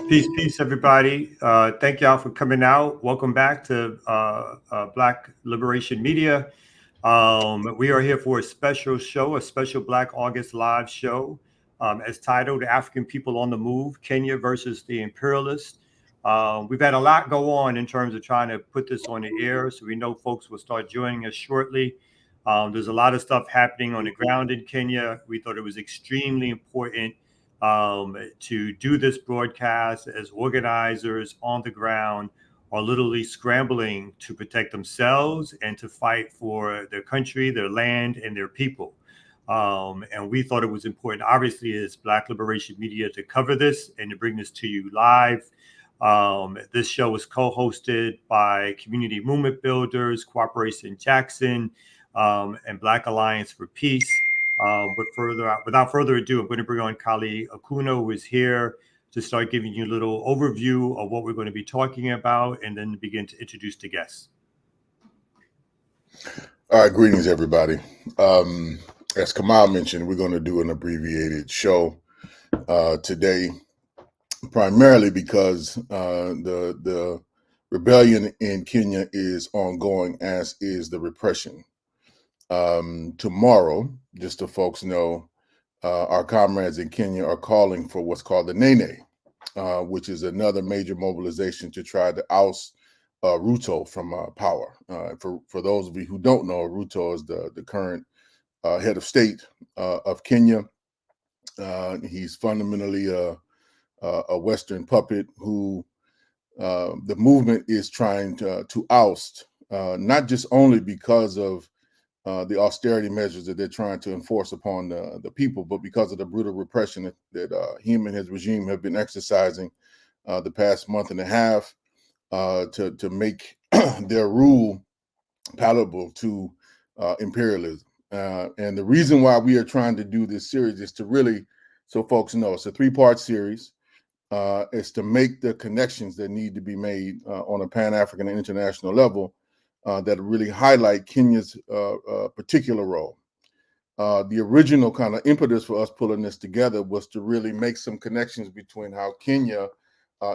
Peace, peace, everybody. Thank y'all for coming out. Welcome back to Black Liberation Media. We are here for a special show, a special Black August live show, as titled African People on the Move, Kenya versus the Imperialists. We've had a lot go on in terms of trying to put this on the air, so we know folks will start joining us shortly. There's a lot of stuff happening on the ground in Kenya. We thought it was extremely important to do this broadcast as organizers on the ground are literally scrambling to protect themselves and to fight for their country, their land, and their people. And we thought it was important, obviously, as Black Liberation Media, to cover this and to bring this to you live. This show is co-hosted by Community Movement Builders, Cooperation Jackson, and Black Alliance for Peace. Without further ado, I'm going to bring on Kali Akuno, who is here to start giving you a little overview of what we're going to be talking about, and then begin to introduce the guests. All right, greetings, everybody. As Kamal mentioned, we're going to do an abbreviated show today, primarily because the rebellion in Kenya is ongoing, as is the repression. Tomorrow, just so folks know, our comrades in Kenya are calling for what's called the Nene, which is another major mobilization to try to oust Ruto from power. For those of you who don't know, Ruto is the current head of state of Kenya. He's fundamentally a Western puppet who the movement is trying to oust, not just only because of the austerity measures that they're trying to enforce upon the people, but because of the brutal repression that him and his regime have been exercising the past month and a half to make their rule palatable to imperialism. And the reason why we are trying to do this series is to really, so folks know, it's a 3-part series. It's to make the connections that need to be made on a Pan-African and international level that really highlight Kenya's particular role. The original kind of impetus for us pulling this together was to really make some connections between how Kenya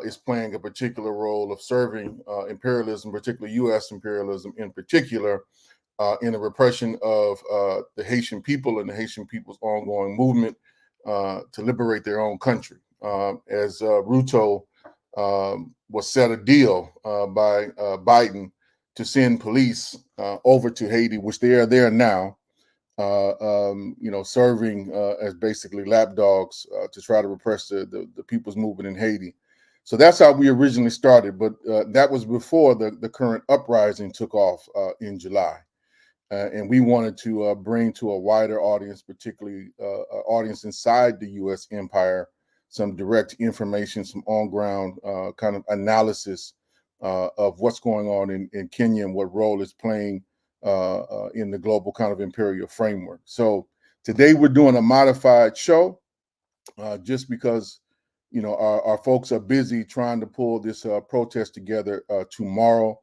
is playing a particular role of serving imperialism, particularly U.S. imperialism in particular, in the repression of the Haitian people and the Haitian people's ongoing movement to liberate their own country. As Ruto was set a deal by Biden to send police over to Haiti, which they are there now, serving as basically lapdogs to try to repress the people's movement in Haiti. So that's how we originally started, but that was before the current uprising took off in July. And we wanted to bring to a wider audience, particularly audience inside the U.S. empire, some direct information, some on-ground kind of analysis of what's going on in Kenya and what role it's playing in the global kind of imperial framework. So today we're doing a modified show just because, our folks are busy trying to pull this protest together tomorrow,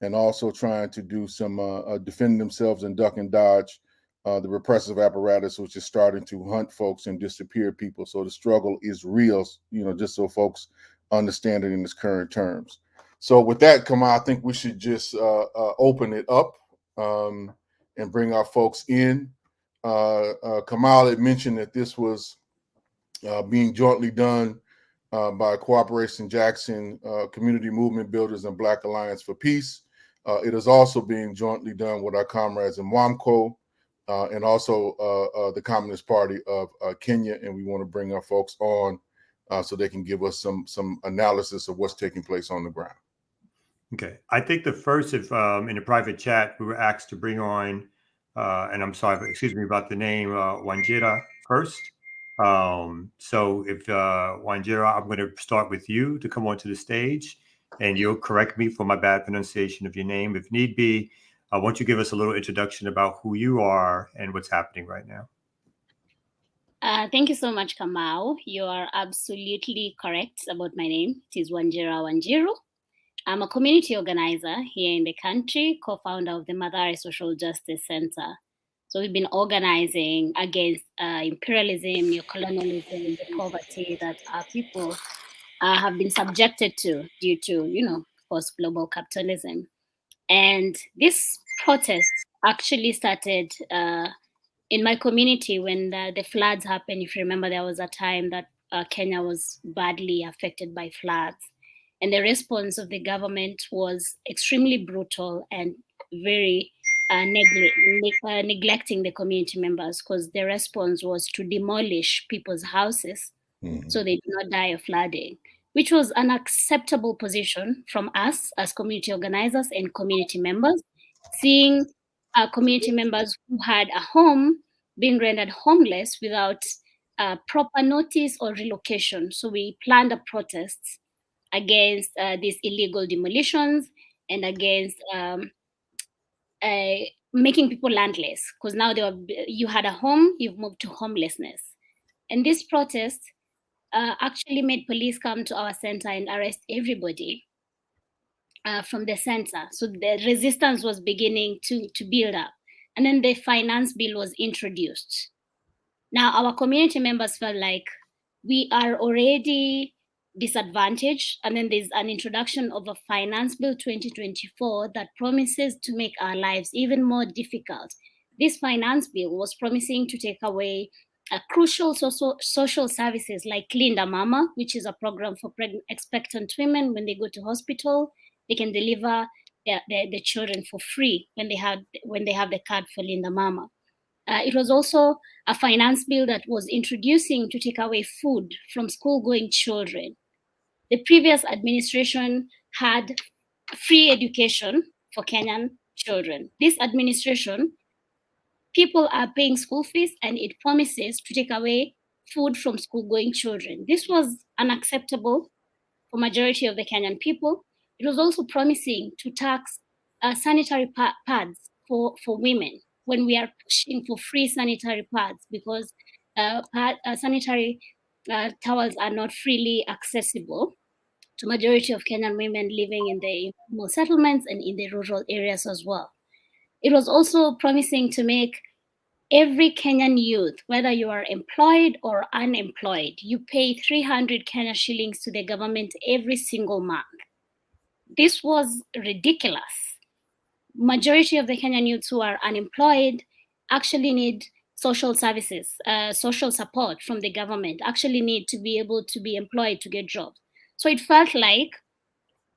and also trying to do some defend themselves and duck and dodge the repressive apparatus, which is starting to hunt folks and disappear people. So the struggle is real, just so folks understand it in its current terms. So with that, Kamal, I think we should just open it up and bring our folks in. Kamal had mentioned that this was being jointly done by Cooperation Jackson, Community Movement Builders, and Black Alliance for Peace. It is also being jointly done with our comrades in WAMCO and also the Communist Party of Kenya. And we want to bring our folks on so they can give us some analysis of what's taking place on the ground. Okay. I think the first, if in a private chat, we were asked to bring on, and I'm sorry, excuse me about the name, Wanjira first. So if Wanjira, I'm going to start with you to come onto the stage, and you'll correct me for my bad pronunciation of your name if need be. I want you to give us a little introduction about who you are and what's happening right now. Thank you so much, Kamau. You are absolutely correct about my name. It is Wanjira Wanjiru. I'm a community organizer here in the country, co-founder of the Mathare Social Justice Center. So we've been organizing against imperialism, neocolonialism, the poverty that our people have been subjected to due to, of course, global capitalism. And this protest actually started in my community when the floods happened. If you remember, there was a time that Kenya was badly affected by floods. And the response of the government was extremely brutal and very neglecting the community members, because the response was to demolish people's houses so they do not die of flooding, which was an acceptable position from us as community organizers and community members, seeing community members who had a home being rendered homeless without proper notice or relocation. So we planned a protest against these illegal demolitions and against making people landless, because now you had a home, you've moved to homelessness. And this protest actually made police come to our center and arrest everybody from the center. So the resistance was beginning to build up. And then the finance bill was introduced. Now, our community members felt like we are already disadvantaged. And then there's an introduction of a finance bill 2024 that promises to make our lives even more difficult. This finance bill was promising to take away crucial social services like Linda Mama, which is a program for pregnant expectant women. When they go to hospital, they can deliver their children for free when they have the card for Linda Mama. It was also a finance bill that was introducing to take away food from school-going children. The previous administration had free education for Kenyan children. This administration, people are paying school fees and it promises to take away food from school-going children. This was unacceptable for majority of the Kenyan people. It was also promising to tax sanitary pads for women when we are pushing for free sanitary pads, because sanitary towels are not freely accessible to majority of Kenyan women living in the informal settlements and in the rural areas as well. It was also promising to make every Kenyan youth, whether you are employed or unemployed, you pay 300 Kenya shillings to the government every single month. This was ridiculous. Majority of the Kenyan youths who are unemployed actually need social services, social support from the government, actually need to be able to be employed to get jobs. So it felt like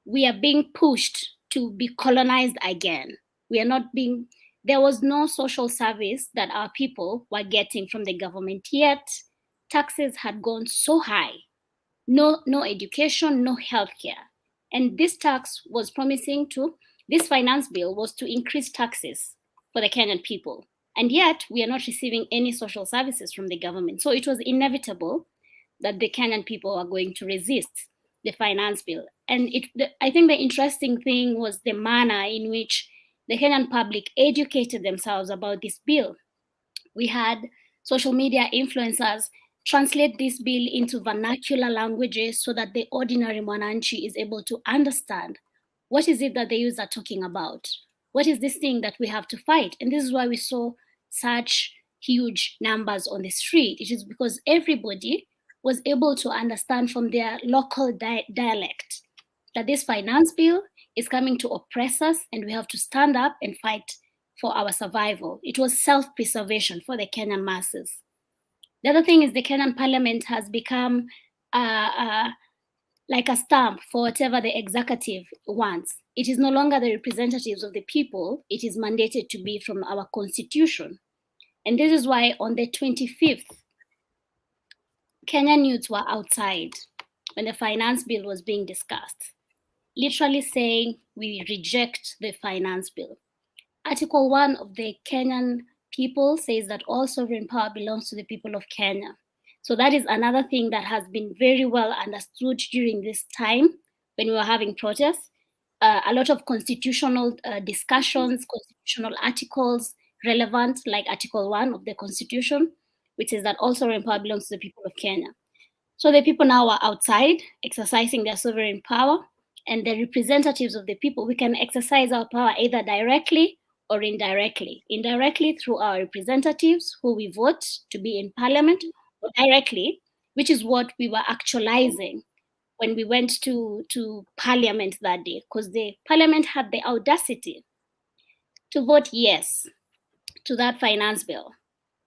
we are being pushed to be colonized again. We are not being, there was no social service that our people were getting from the government, yet taxes had gone so high. No education, no healthcare. And this finance bill was to increase taxes for the Kenyan people. And yet we are not receiving any social services from the government. So it was inevitable that the Kenyan people are going to resist the finance bill. And I think the interesting thing was the manner in which the Kenyan public educated themselves about this bill. We had social media influencers translate this bill into vernacular languages so that the ordinary mwananchi is able to understand what is it that the youths are talking about. What is this thing that we have to fight? And this is why we saw such huge numbers on the street. It is because everybody was able to understand from their local dialect that this finance bill is coming to oppress us and we have to stand up and fight for our survival. It was self-preservation for the Kenyan masses. The other thing is the Kenyan parliament has become like a stamp for whatever the executive wants. It is no longer the representatives of the people. It is mandated to be from our constitution. And this is why on the 25th, Kenyan youths were outside when the finance bill was being discussed, literally saying we reject the finance bill. Article 1 of the Kenyan people says that all sovereign power belongs to the people of Kenya. So that is another thing that has been very well understood during this time when we were having protests. A lot of constitutional discussions, constitutional articles relevant, like Article 1 of the Constitution, which says that all sovereign power belongs to the people of Kenya. So the people now are outside exercising their sovereign power, and the representatives of the people, we can exercise our power either directly or indirectly. Indirectly through our representatives who we vote to be in parliament, or directly, which is what we were actualizing when we went to Parliament that day, because the Parliament had the audacity to vote yes to that finance bill,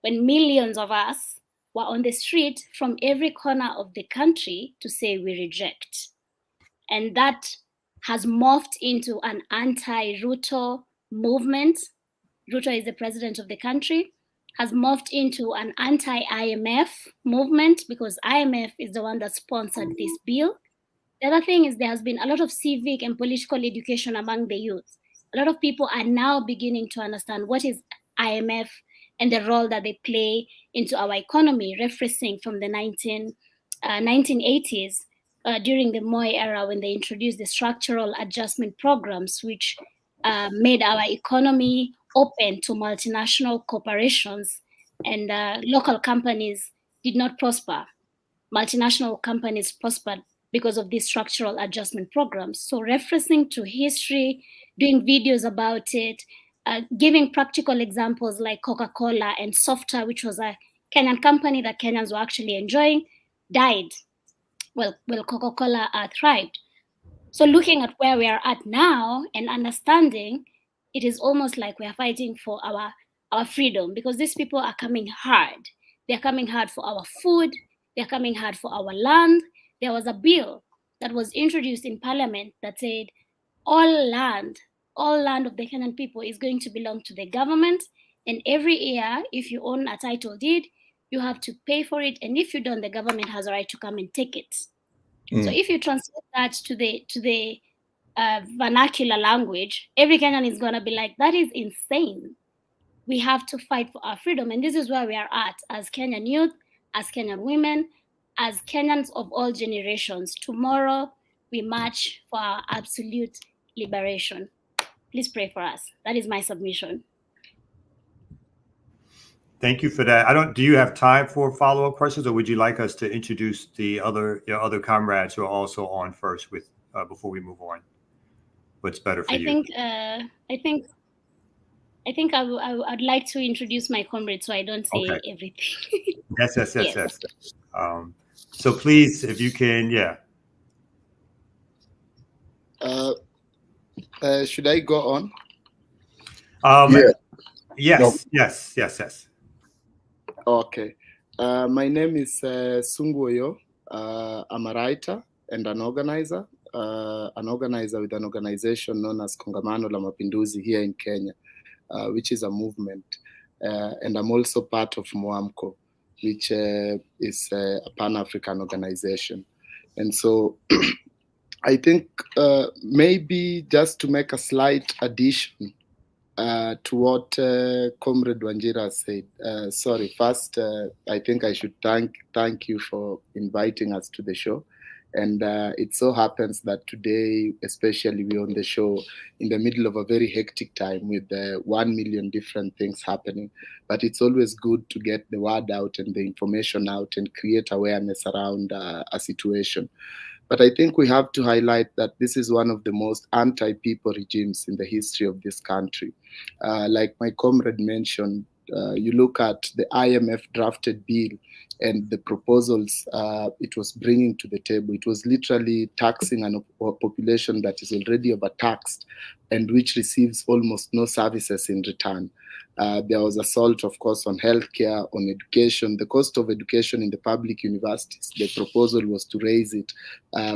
when millions of us were on the street from every corner of the country to say we reject. And that has morphed into an anti-Ruto movement. Ruto is the president of the country, has morphed into an anti-IMF movement because IMF is the one that sponsored this bill. The other thing is there has been a lot of civic and political education among the youth. A lot of people are now beginning to understand what is IMF and the role that they play into our economy, referencing from the 1980s during the Moi era when they introduced the structural adjustment programs, which made our economy open to multinational corporations, and local companies did not prosper. Multinational companies prospered because of these structural adjustment programs. So referencing to history, doing videos about it, giving practical examples like Coca-Cola and Softa, which was a Kenyan company that Kenyans were actually enjoying, died. Well, Coca-Cola thrived. So looking at where we are at now and understanding, it is almost like we are fighting for our freedom, because these people are coming hard. They're coming hard for our food. They're coming hard for our land. There was a bill that was introduced in Parliament that said all land of the Kenyan people is going to belong to the government. And every year, if you own a title deed, you have to pay for it. And if you don't, the government has a right to come and take it. So if you translate that to the vernacular language, every Kenyan is going to be like, that is insane. We have to fight for our freedom. And this is where we are at as Kenyan youth, as Kenyan women, as Kenyans of all generations. Tomorrow, we march for our absolute liberation. Please pray for us. That is my submission. Thank you for that. Do you have time for follow-up questions, or would you like us to introduce your other comrades who are also on first before we move on? What's better for you? I think I'd like to introduce my comrades so I don't say everything. Yes. So please, if you can, should I go on? Yes. Okay. My name is Sunguoyo. I'm a writer and an organizer with an organization known as Kongamano la Mapinduzi here in Kenya, which is a movement. And I'm also part of Moamco, which is a Pan-African organization. And so I think maybe just to make a slight addition to what Comrade Wanjira said. First, I think I should thank you for inviting us to the show. And it so happens that today, especially we're on the show in the middle of a very hectic time with 1 million different things happening. But it's always good to get the word out and the information out and create awareness around a situation. But I think we have to highlight that this is one of the most anti-people regimes in the history of this country. Like my comrade mentioned, you look at the IMF drafted bill and the proposals it was bringing to the table. It was literally taxing a population that is already overtaxed and which receives almost no services in return. There was assault, of course, on healthcare, on education. The cost of education in the public universities, the proposal was to raise it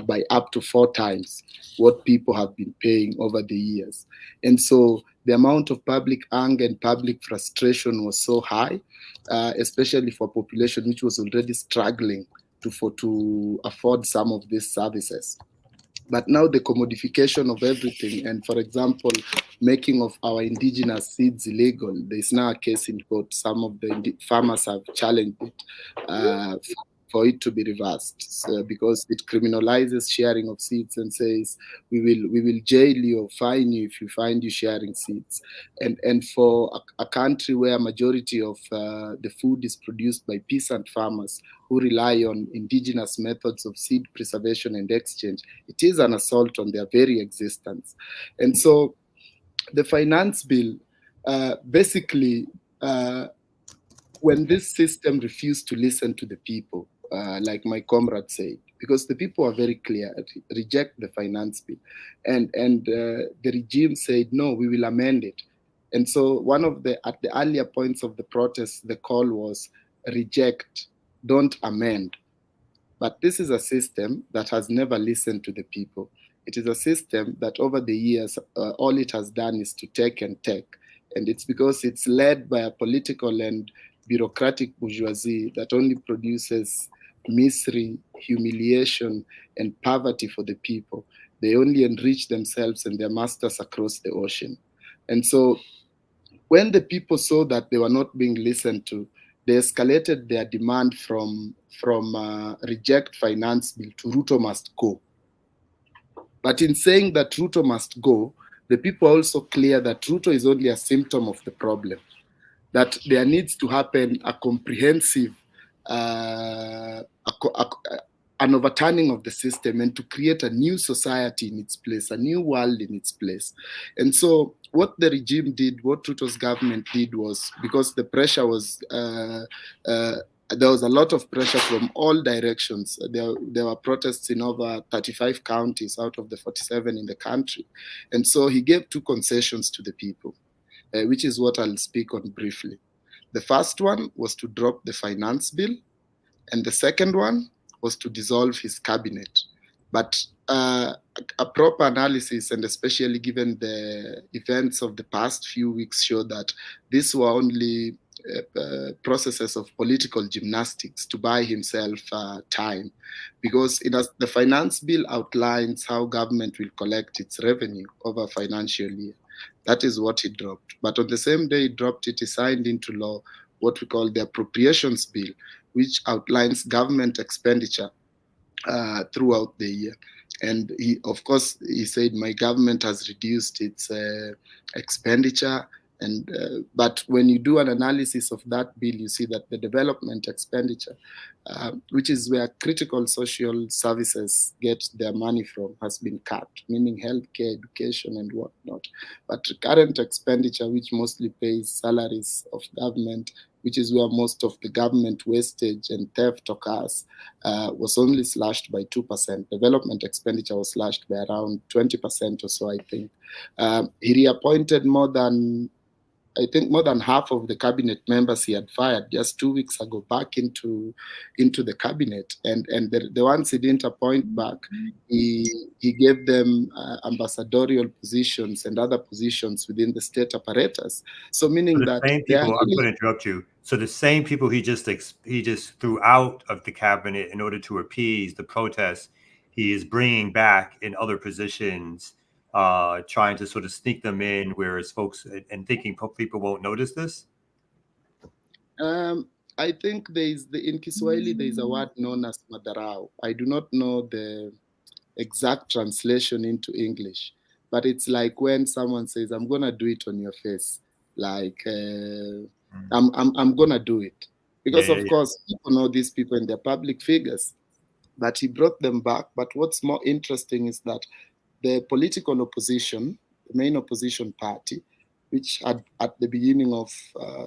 by up to 4 times what people have been paying over the years. And so the amount of public anger and public frustration was so high, especially for a population which was already struggling to afford some of these services. But now the commodification of everything, and for example, making of our indigenous seeds illegal, there's now a case in court. Some of the farmers have challenged it for it to be reversed, because it criminalizes sharing of seeds and says we will jail you or fine you if you find you sharing seeds. And for a country where a majority of the food is produced by peasant farmers who rely on indigenous methods of seed preservation and exchange, it is an assault on their very existence. And so the finance bill, basically, when this system refused to listen to the people, like my comrade said, because the people are very clear, reject the finance bill. And the regime said, no, we will amend it. And so at the earlier points of the protest, the call was reject, don't amend. But this is a system that has never listened to the people. It is a system that over the years, all it has done is to take and take. And it's because it's led by a political and bureaucratic bourgeoisie that only produces misery, humiliation, and poverty for the people. They only enrich themselves and their masters across the ocean. And so when the people saw that they were not being listened to, they escalated their demand from reject finance bill to Ruto must go. But in saying that Ruto must go, the people are also clear that Ruto is only a symptom of the problem, that there needs to happen a comprehensive an overturning of the system and to create a new society in its place, a new world in its place. And so what the regime did, what Ruto's government did was, because the pressure was, there was a lot of pressure from all directions. There were protests in over 35 counties out of the 47 in the country. And so he gave two concessions to the people, which is what I'll speak on briefly. The first one was to drop the finance bill, and the second one was to dissolve his cabinet. But a proper analysis, and especially given the events of the past few weeks, show that these were only processes of political gymnastics to buy himself time. Because the finance bill outlines how government will collect its revenue over a financial year. That is what he dropped. But on the same day he dropped it, he signed into law what we call the appropriations bill, which outlines government expenditure throughout the year. And he, of course, he said, my government has reduced its expenditure. And but when you do an analysis of that bill, you see that the development expenditure, which is where critical social services get their money from, has been cut, meaning healthcare, education, and whatnot. But current expenditure, which mostly pays salaries of government, which is where most of the government wastage and theft occurs, was only slashed by 2%. Development expenditure was slashed by around 20% or so, I think. He reappointed more than half of the cabinet members he had fired just 2 weeks ago back into the cabinet, and the ones he didn't appoint back, he gave them ambassadorial positions and other positions within the state apparatus. So meaning the that same people, I'm going to interrupt you. So the same people he just threw out of the cabinet in order to appease the protests, he is bringing back in other positions, trying to sort of sneak them in, whereas folks and thinking people won't notice this? I think in Kiswahili there is a word known as madarau. I do not know the exact translation into English, but it's like when someone says, "I'm gonna do it on your face," like I'm gonna do it, because of course people know these people and they're public figures. But he brought them back. But what's more interesting is that the political opposition, the main opposition party, which had at the beginning of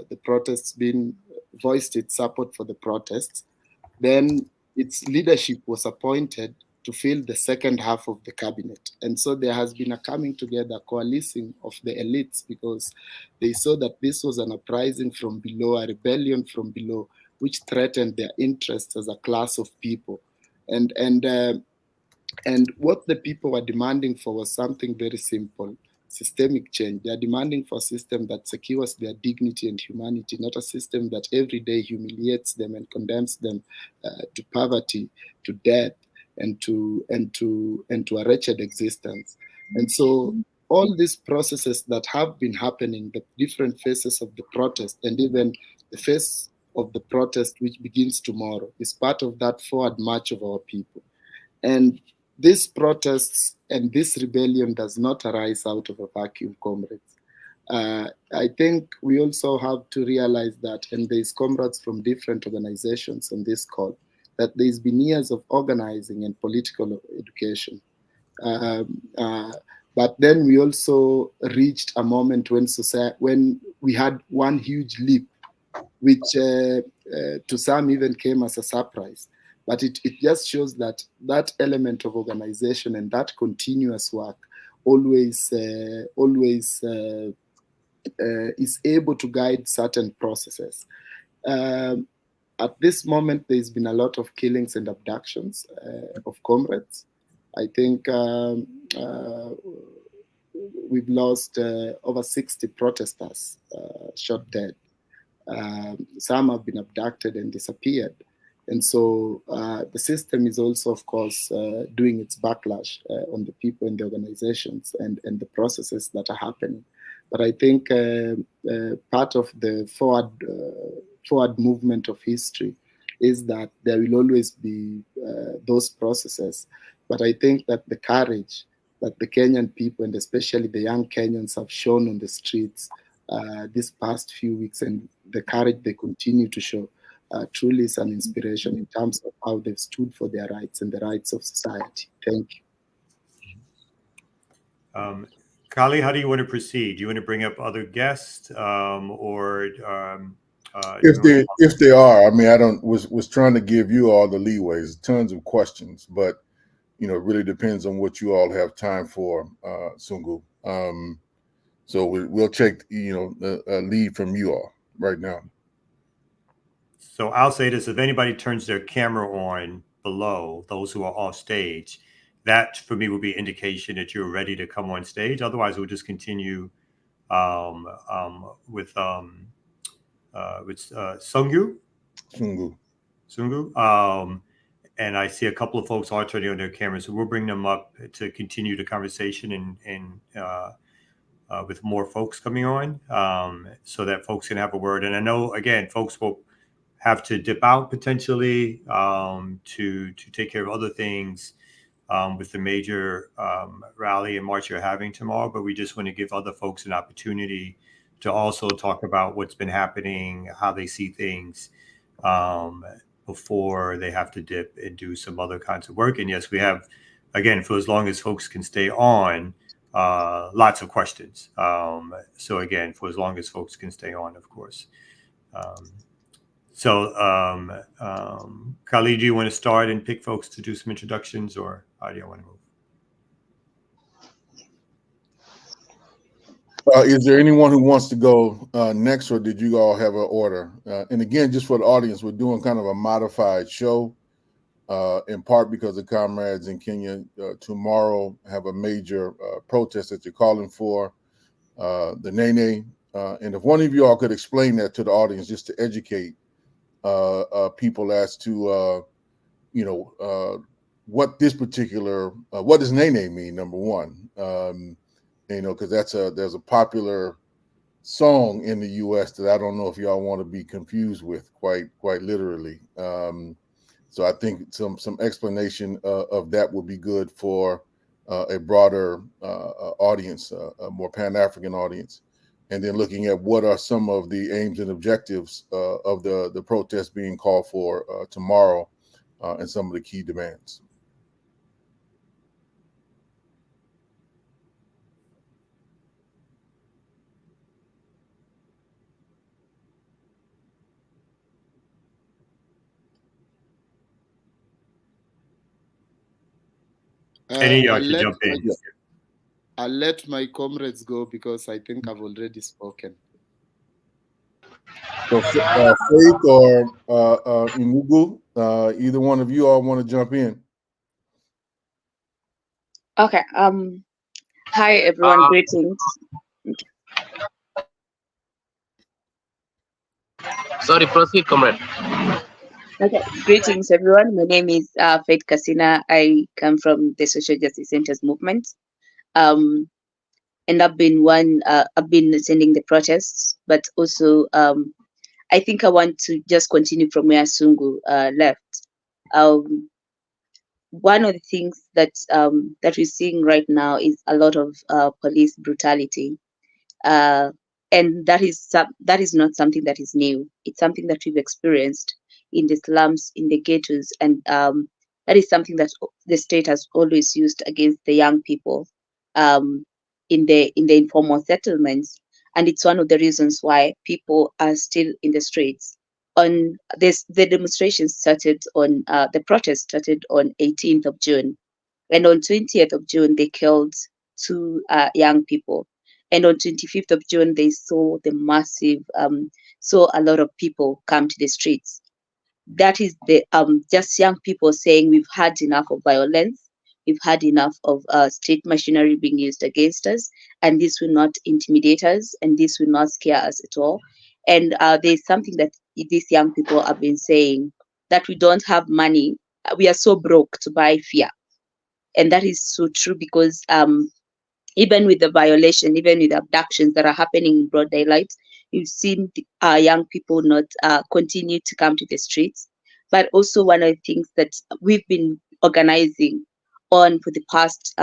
the protests been voiced its support for the protests, then its leadership was appointed to fill the second half of the cabinet. And so there has been a coming together, coalescing of the elites, because they saw that this was an uprising from below, a rebellion from below, which threatened their interests as a class of people. And what the people were demanding for was something very simple: systemic change. They are demanding for a system that secures their dignity and humanity, not a system that every day humiliates them and condemns them to poverty, to death, and to a wretched existence. And so all these processes that have been happening, the different phases of the protest, and even the phase of the protest which begins tomorrow, is part of that forward march of our people. And these protests and this rebellion does not arise out of a vacuum, comrades. I think we also have to realize that, and there's comrades from different organizations on this call, that there's been years of organizing and political education. But then we also reached a moment when we had one huge leap, which to some even came as a surprise. But it just shows that that element of organization and that continuous work always is able to guide certain processes. At this moment, there's been a lot of killings and abductions of comrades. I think we've lost over 60 protesters shot dead. Some have been abducted and disappeared. And so the system is also, of course, doing its backlash on the people and the organizations and the processes that are happening. But I think part of the forward movement of history is that there will always be those processes. But I think that the courage that the Kenyan people, and especially the young Kenyans, have shown on the streets this past few weeks, and the courage they continue to show, truly is an inspiration in terms of how they've stood for their rights and the rights of society. Thank you. Kali, how do you want to proceed? Do you want to bring up other guests, or if they are? I mean, I was trying to give you all the leeways, tons of questions, but it really depends on what you all have time for, Sungu. So we'll take a lead from you all right now. So I'll say this: if anybody turns their camera on below, those who are off stage, that for me will be indication that you're ready to come on stage. Otherwise, we'll just continue with Sungu. And I see a couple of folks are turning on their cameras, so we'll bring them up to continue the conversation and with more folks coming on, so that folks can have a word. And I know, again, folks will have to dip out potentially to take care of other things with the major rally and march you're having tomorrow. But we just want to give other folks an opportunity to also talk about what's been happening, how they see things, before they have to dip and do some other kinds of work. And yes, we have, again, for as long as folks can stay on, lots of questions. So again, for as long as folks can stay on, of course. Kali, do you want to start and pick folks to do some introductions, or how do you want to move? Is there anyone who wants to go next, or did you all have an order? And again, just for the audience, we're doing kind of a modified show, in part because the comrades in Kenya tomorrow have a major protest that you're calling for, the Nene. And if one of you all could explain that to the audience, just to educate people as to, what this particular, what does Nene mean, number one? Because there's a popular song in the U.S. that I don't know if y'all want to be confused with, quite literally. So I think some explanation of that would be good for a broader audience, a more Pan-African audience, and then looking at what are some of the aims and objectives of the protest being called for tomorrow, and some of the key demands. Jump in. I'll let my comrades go because I think I've already spoken. So Faith or Imugu, either one of you all want to jump in? Okay. Hi everyone. Greetings. Sorry, proceed, comrade. Okay. Greetings everyone. My name is Faith Kasina. I come from the Social Justice Centers movement. And I've been attending the protests, but also I think I want to just continue from where Sungu left. One of the things that we're seeing right now is a lot of police brutality, and that is not something that is new. It's something that we've experienced in the slums, in the ghettos, and that is something that the state has always used against the young people in the informal settlements. And it's one of the reasons why people are still in the streets. on this, the demonstration started on the protest started on 18th of June, and on 20th of June they killed two young people, and on 25th of June they saw the massive saw a lot of people come to the streets. That is the just young people saying we've had enough of violence, we've had enough of state machinery being used against us, and this will not intimidate us, and this will not scare us at all. And there's something that these young people have been saying, that we don't have money, we are so broke to buy fear. And that is so true, because even with the violation, even with abductions that are happening in broad daylight, you've seen young people not continue to come to the streets. But also, one of the things that we've been organizing on for the past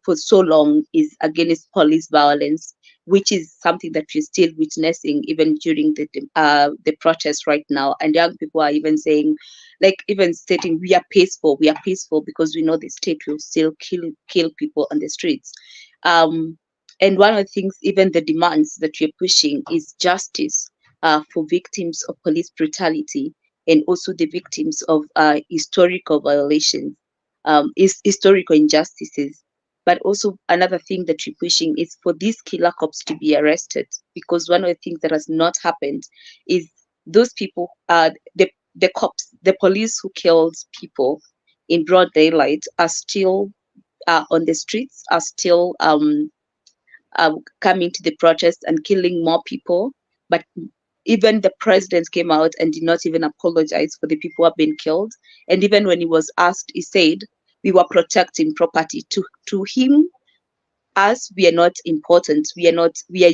for so long is against police violence, which is something that we're still witnessing even during the protest right now. And young people are even saying, like even stating, we are peaceful because we know the state will still kill people on the streets. um, and one of the things, even the demands that we're pushing, is justice for victims of police brutality, and also the victims of historical violations, historical injustices. But also another thing that we're pushing is for these killer cops to be arrested, because one of the things that has not happened is those people, the cops, the police who killed people in broad daylight, are still on the streets, are still coming to the protest and killing more people. But even the president came out and did not even apologize for the people who have been killed. And even when he was asked, he said, we were protecting property. To him, us, we are not important. We are not we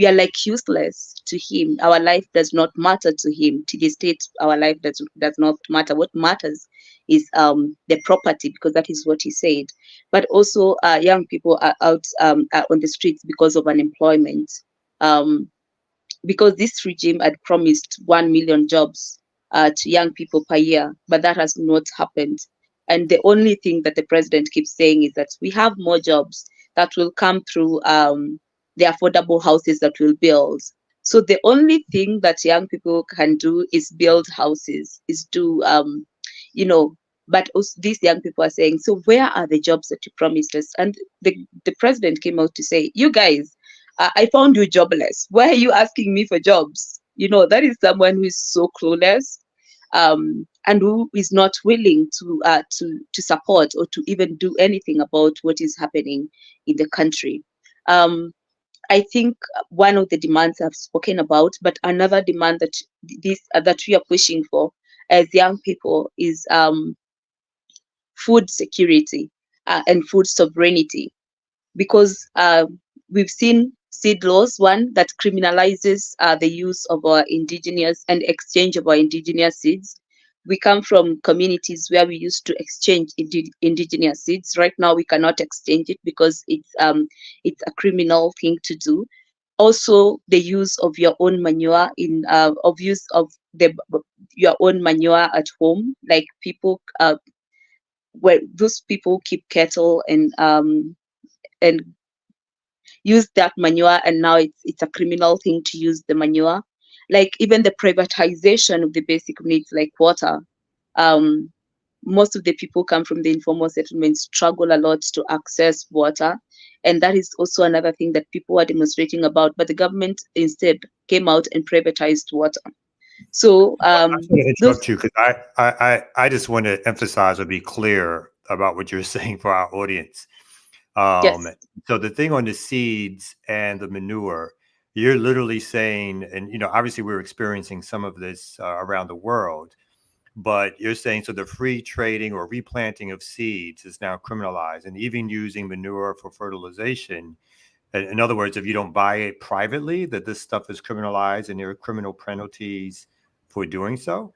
are like useless to him. Our life does not matter to him. To the state, our life does not matter. What matters is the property, because that is what he said. But also, young people are out are on the streets because of unemployment. Um, because this regime had promised 1 million jobs to young people per year, but that has not happened. And the only thing that the president keeps saying is that we have more jobs that will come through the affordable houses that we'll build. So the only thing that young people can do is build houses, is do, you know, but also these young people are saying, so where are the jobs that you promised us? And the president came out to say, you guys, I found you jobless. Why are you asking me for jobs? That is someone who is so clueless, and who is not willing to support or to even do anything about what is happening in the country. I think one of the demands I've spoken about, but another demand that we are pushing for as young people is food security and food sovereignty, because we've seen seed laws, one that criminalizes the use of our indigenous and exchange of our indigenous seeds. We come from communities where we used to exchange indigenous seeds. Right now, we cannot exchange it because it's a criminal thing to do. Also, the use of your own manure of use of your own manure at home, like people where those people keep cattle and use that manure, and now it's a criminal thing to use the manure. Like even the privatization of the basic needs like water. um Most of the people come from the informal settlements, struggle a lot to access water, and that is also another thing that people are demonstrating about, but the government instead came out and privatized water. So I'm going to those interrupt you because I just want to emphasize or be clear about what you're saying for our audience. Um, Yes. so the thing on the seeds and the manure, you're literally saying, and obviously we're experiencing some of this around the world, but you're saying so the free trading or replanting of seeds is now criminalized, and even using manure for fertilization. In other words, if you don't buy it privately, that this stuff is criminalized and there are criminal penalties for doing so.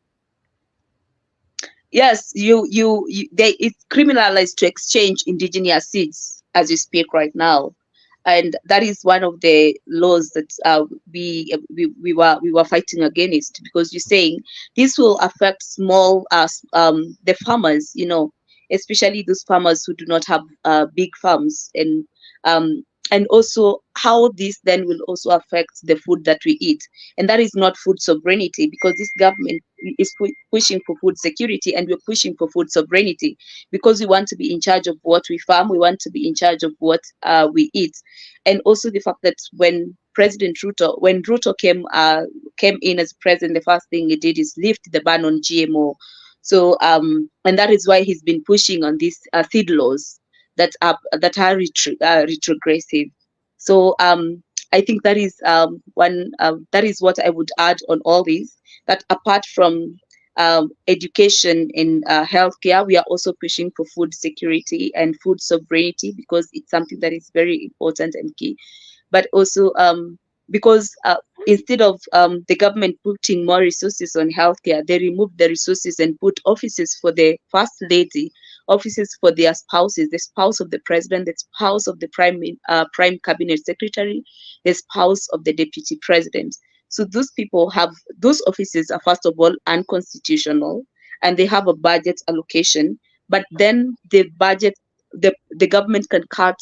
Yes, it's criminalized to exchange indigenous seeds as we speak right now, and that is one of the laws that we were fighting against, because you're saying this will affect small the farmers, especially those farmers who do not have big farms, and and also how this then will also affect the food that we eat. And that is not food sovereignty, because this government is pushing for food security, and we're pushing for food sovereignty because we want to be in charge of what we farm, we want to be in charge of what we eat. And also the fact that when Ruto came in as president, the first thing he did is lift the ban on GMO. So and that is why he's been pushing on these seed laws that are retrogressive. So I think that is that is what I would add on all these. That apart from education and healthcare, we are also pushing for food security and food sovereignty, because it's something that is very important and key. But also because instead of the government putting more resources on healthcare, they removed the resources and put offices for the first lady, offices for their spouses, the spouse of the president, the spouse of the prime cabinet secretary, the spouse of the deputy president. So those people those offices are first of all unconstitutional, and they have a budget allocation, but then the government can cut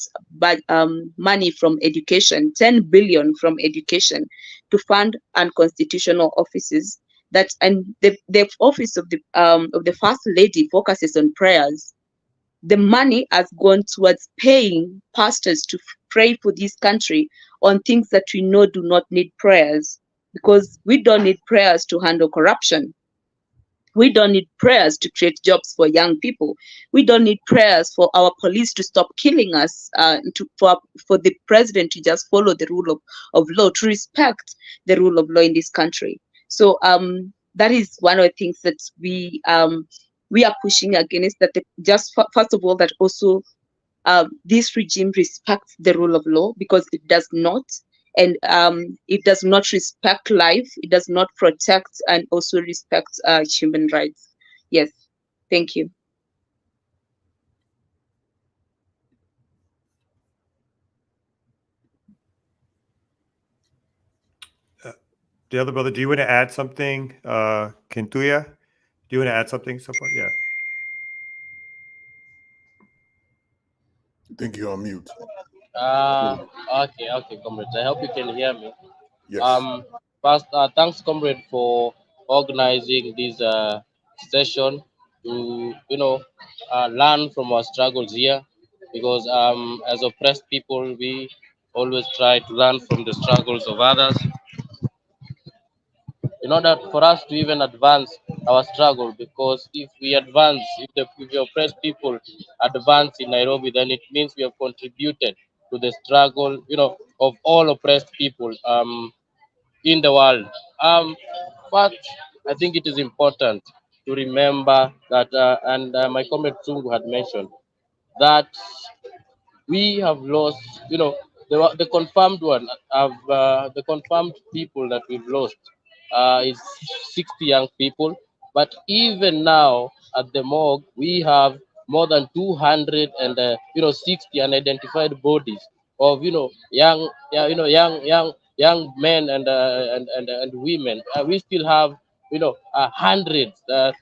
money from education, 10 billion from education, to fund unconstitutional offices. And the office of the first lady focuses on prayers. The money has gone towards paying pastors to pray for this country on things that we know do not need prayers, because we don't need prayers to handle corruption. We don't need prayers to create jobs for young people. We don't need prayers for our police to stop killing us, for the president to just follow the rule of law, to respect the rule of law in this country. So that is one of the things that we are pushing against, that first of all, that also this regime respects the rule of law, because it does not. And it does not respect life, it does not protect and also respect human rights. Yes, thank you. The other brother, do you want to add something? Kentuya, do you want to add something so far? Yeah. I think you're on mute. Okay, comrades. I hope you can hear me. Yes. First, thanks, comrade, for organizing this session to learn from our struggles here, because as oppressed people, we always try to learn from the struggles of others in order for us to even advance our struggle. Because if the oppressed people advance in Nairobi, then it means we have contributed to the struggle, of all oppressed people in the world. But I think it is important to remember that, and my comrade Sungu had mentioned that we have lost, the confirmed one of the confirmed people that we've lost is 60 young people. But even now at the morgue, we have more than 200 and 60 unidentified bodies of young, yeah, young men and women. We still have hundreds that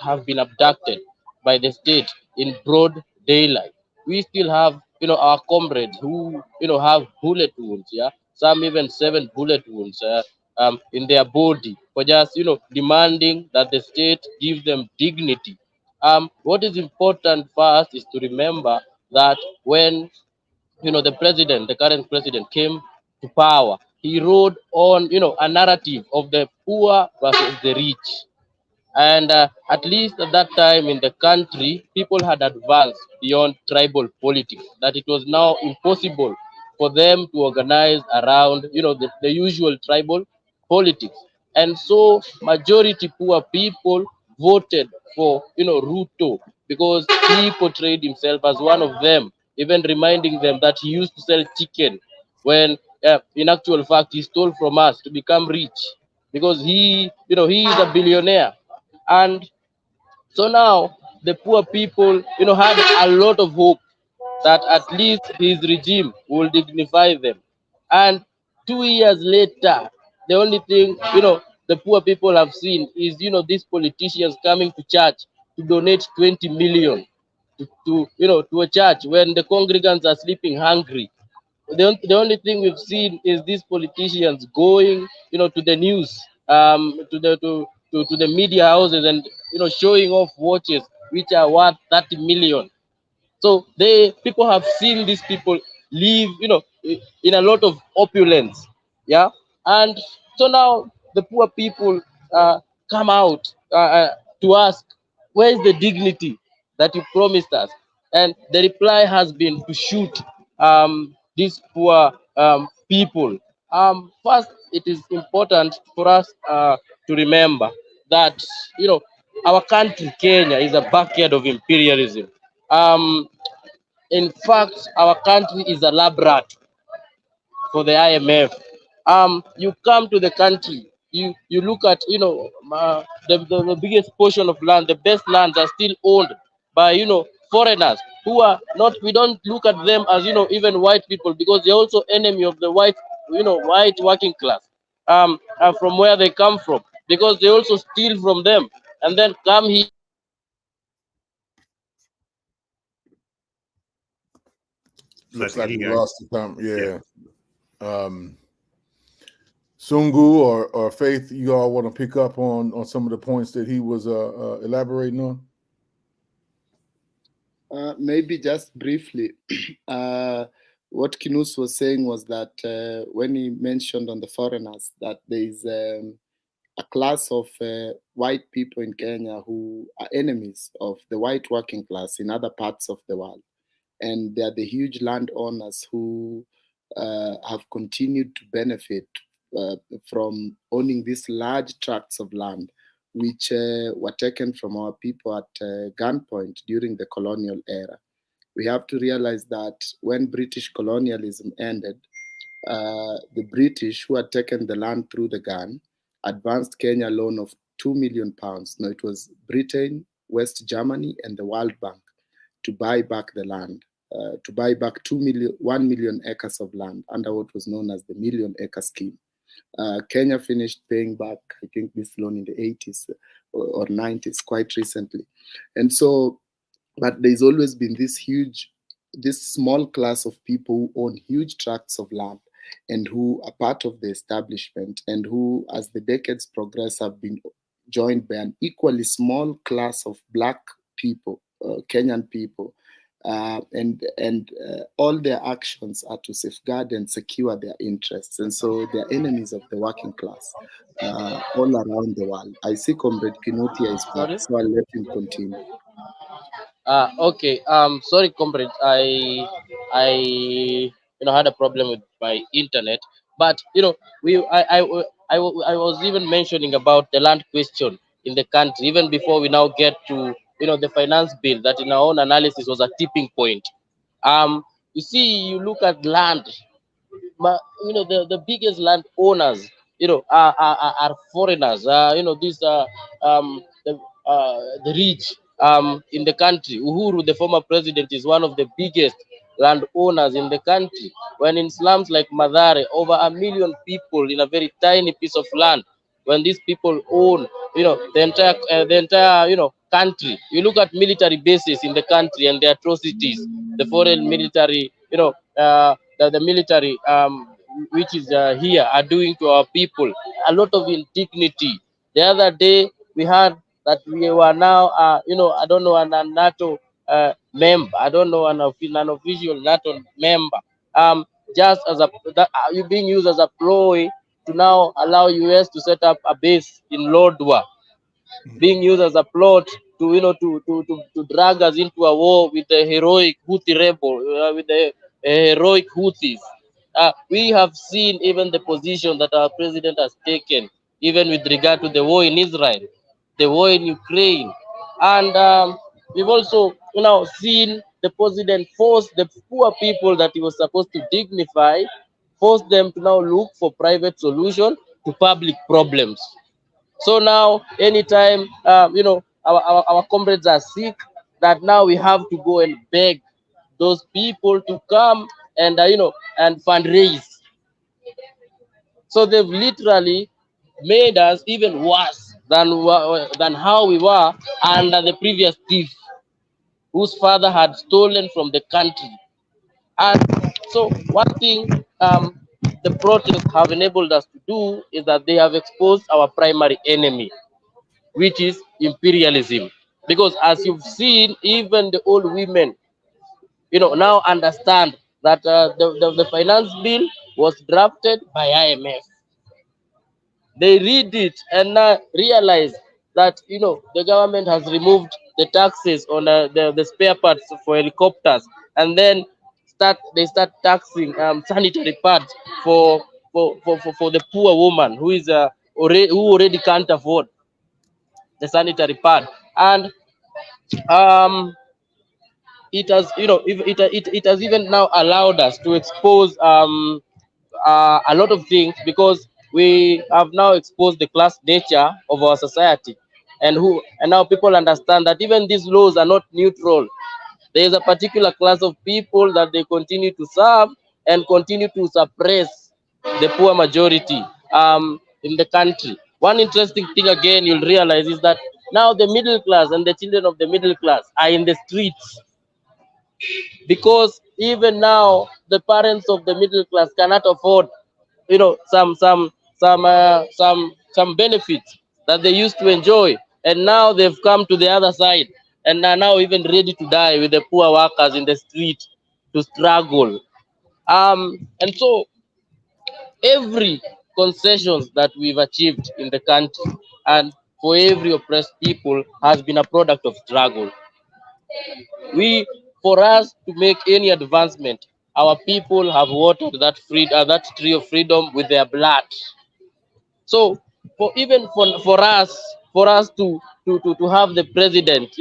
have been abducted by the state in broad daylight. We still have our comrades who have bullet wounds, yeah, some even 7 bullet wounds in their body, for just demanding that the state give them dignity. What is important first is to remember that when the current president came to power, he rode on a narrative of the poor versus the rich. And at least at that time in the country, people had advanced beyond tribal politics, that it was now impossible for them to organize around, the usual tribal politics. And so majority poor people voted for, Ruto, because he portrayed himself as one of them, even reminding them that he used to sell chicken when in actual fact he stole from us to become rich, because he is a billionaire. And so now the poor people, had a lot of hope that at least his regime will dignify them. And 2 years later, the only thing, the poor people have seen is, these politicians coming to church to donate 20 million to a church when the congregants are sleeping hungry The only thing we've seen is these politicians going, to the news, to the media houses, and showing off watches which are worth 30 million. So they people have seen these people live, in a lot of opulence, yeah. And so now the poor people come out to ask, where is the dignity that you promised us? And the reply has been to shoot these poor people. First, it is important for us to remember that our country, Kenya, is a backyard of imperialism. Um, in fact, our country is a laboratory for the IMF. You come to the country, you look at the biggest portion of land, the best lands are still owned by foreigners who are not. We don't look at them as even white people, because they're also enemy of the white white working class. From where they come from, because they also steal from them and then come here. Looks Let like he we got, lost the time. yeah. Yeah. Sungu or Faith, you all want to pick up on some of the points that he was elaborating on? Maybe just briefly, what Kinus was saying was that when he mentioned on the foreigners, that there is a class of white people in Kenya who are enemies of the white working class in other parts of the world. And they are the huge landowners who have continued to benefit from owning these large tracts of land, which were taken from our people at gunpoint during the colonial era. We have to realize that when British colonialism ended, the British, who had taken the land through the gun, advanced Kenya a loan of £2 million. No, it was Britain, West Germany, and the World Bank to buy back the land, to buy back 1 million acres of land under what was known as the Million Acre Scheme. Kenya finished paying back, I think, this loan in the 80s or 90s, quite recently. And so, but there's always been this small class of people who own huge tracts of land and who are part of the establishment, and who, as the decades progress, have been joined by an equally small class of black people, Kenyan people, and all their actions are to safeguard and secure their interests, and so they're enemies of the working class all around the world. I see Comrade Kinuthia is back, Sorry. so I'll let him continue. Okay. Sorry, comrade. I had a problem with my internet, but I was even mentioning about the land question in the country even before we now get to the finance bill, that in our own analysis was a tipping point. You see, you look at land, the biggest landowners are foreigners. These the rich in the country. Uhuru, the former president, is one of the biggest landowners in the country, when in slums like Madare, over 1 million people in a very tiny piece of land, when these people own the entire country. You look at military bases in the country and the atrocities the foreign military, the military which is here are doing to our people. A lot of indignity. The other day we heard that we were now, I don't know, a NATO member. I don't know, an official NATO member. Just as you being used as a ploy to now allow US to set up a base in Lodwa, being used as a plot to to drag us into a war with the heroic Houthi rebel, with the heroic Houthis. We have seen even the position that our president has taken, even with regard to the war in Israel, the war in Ukraine, and we've also seen the president force the poor people that he was supposed to dignify, force them to now look for private solution to public problems. So now, anytime our comrades are sick, that now we have to go and beg those people to come and and fundraise. So they've literally made us even worse than how we were under the previous thief, whose father had stolen from the country. And So one thing the protests have enabled us to do is that they have exposed our primary enemy, which is imperialism. Because as you've seen, even the old women, now understand that the finance bill was drafted by IMF. They read it and now realize that the government has removed the taxes on the spare parts for helicopters, and then start taxing sanitary pads for the poor woman who already can't afford the sanitary pad. And um it has even now allowed us to expose a lot of things, because we have now exposed the class nature of our society, and now people understand that even these laws are not neutral. There is a particular class of people that they continue to serve and continue to suppress the poor majority in the country. One interesting thing again you'll realize is that now the middle class and the children of the middle class are in the streets, because even now the parents of the middle class cannot afford some benefits that they used to enjoy, and now they've come to the other side and are now even ready to die with the poor workers in the street to struggle. And so every concessions that we've achieved in the country and for every oppressed people has been a product of struggle. We, for us to make any advancement, our people have watered that tree of freedom with their blood. So for us to have the president,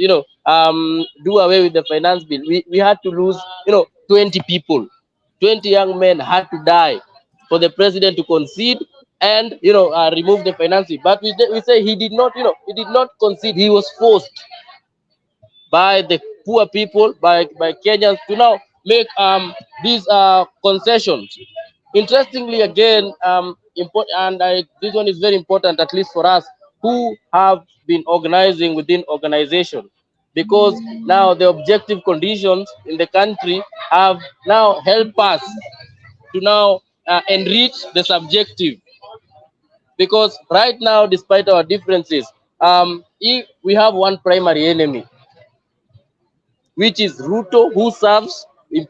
do away with the finance bill, we had to lose 20 people. 20 young men had to die for the president to concede and remove the financing. But we say he did not concede. He was forced by the poor people, by Kenyans, to now make these concessions. Interestingly, again, this one is very important, at least for us who have been organizing within organization, because now the objective conditions in the country have now helped us to now enrich the subjective. Because right now, despite our differences, if we have one primary enemy, which is Ruto, who serves the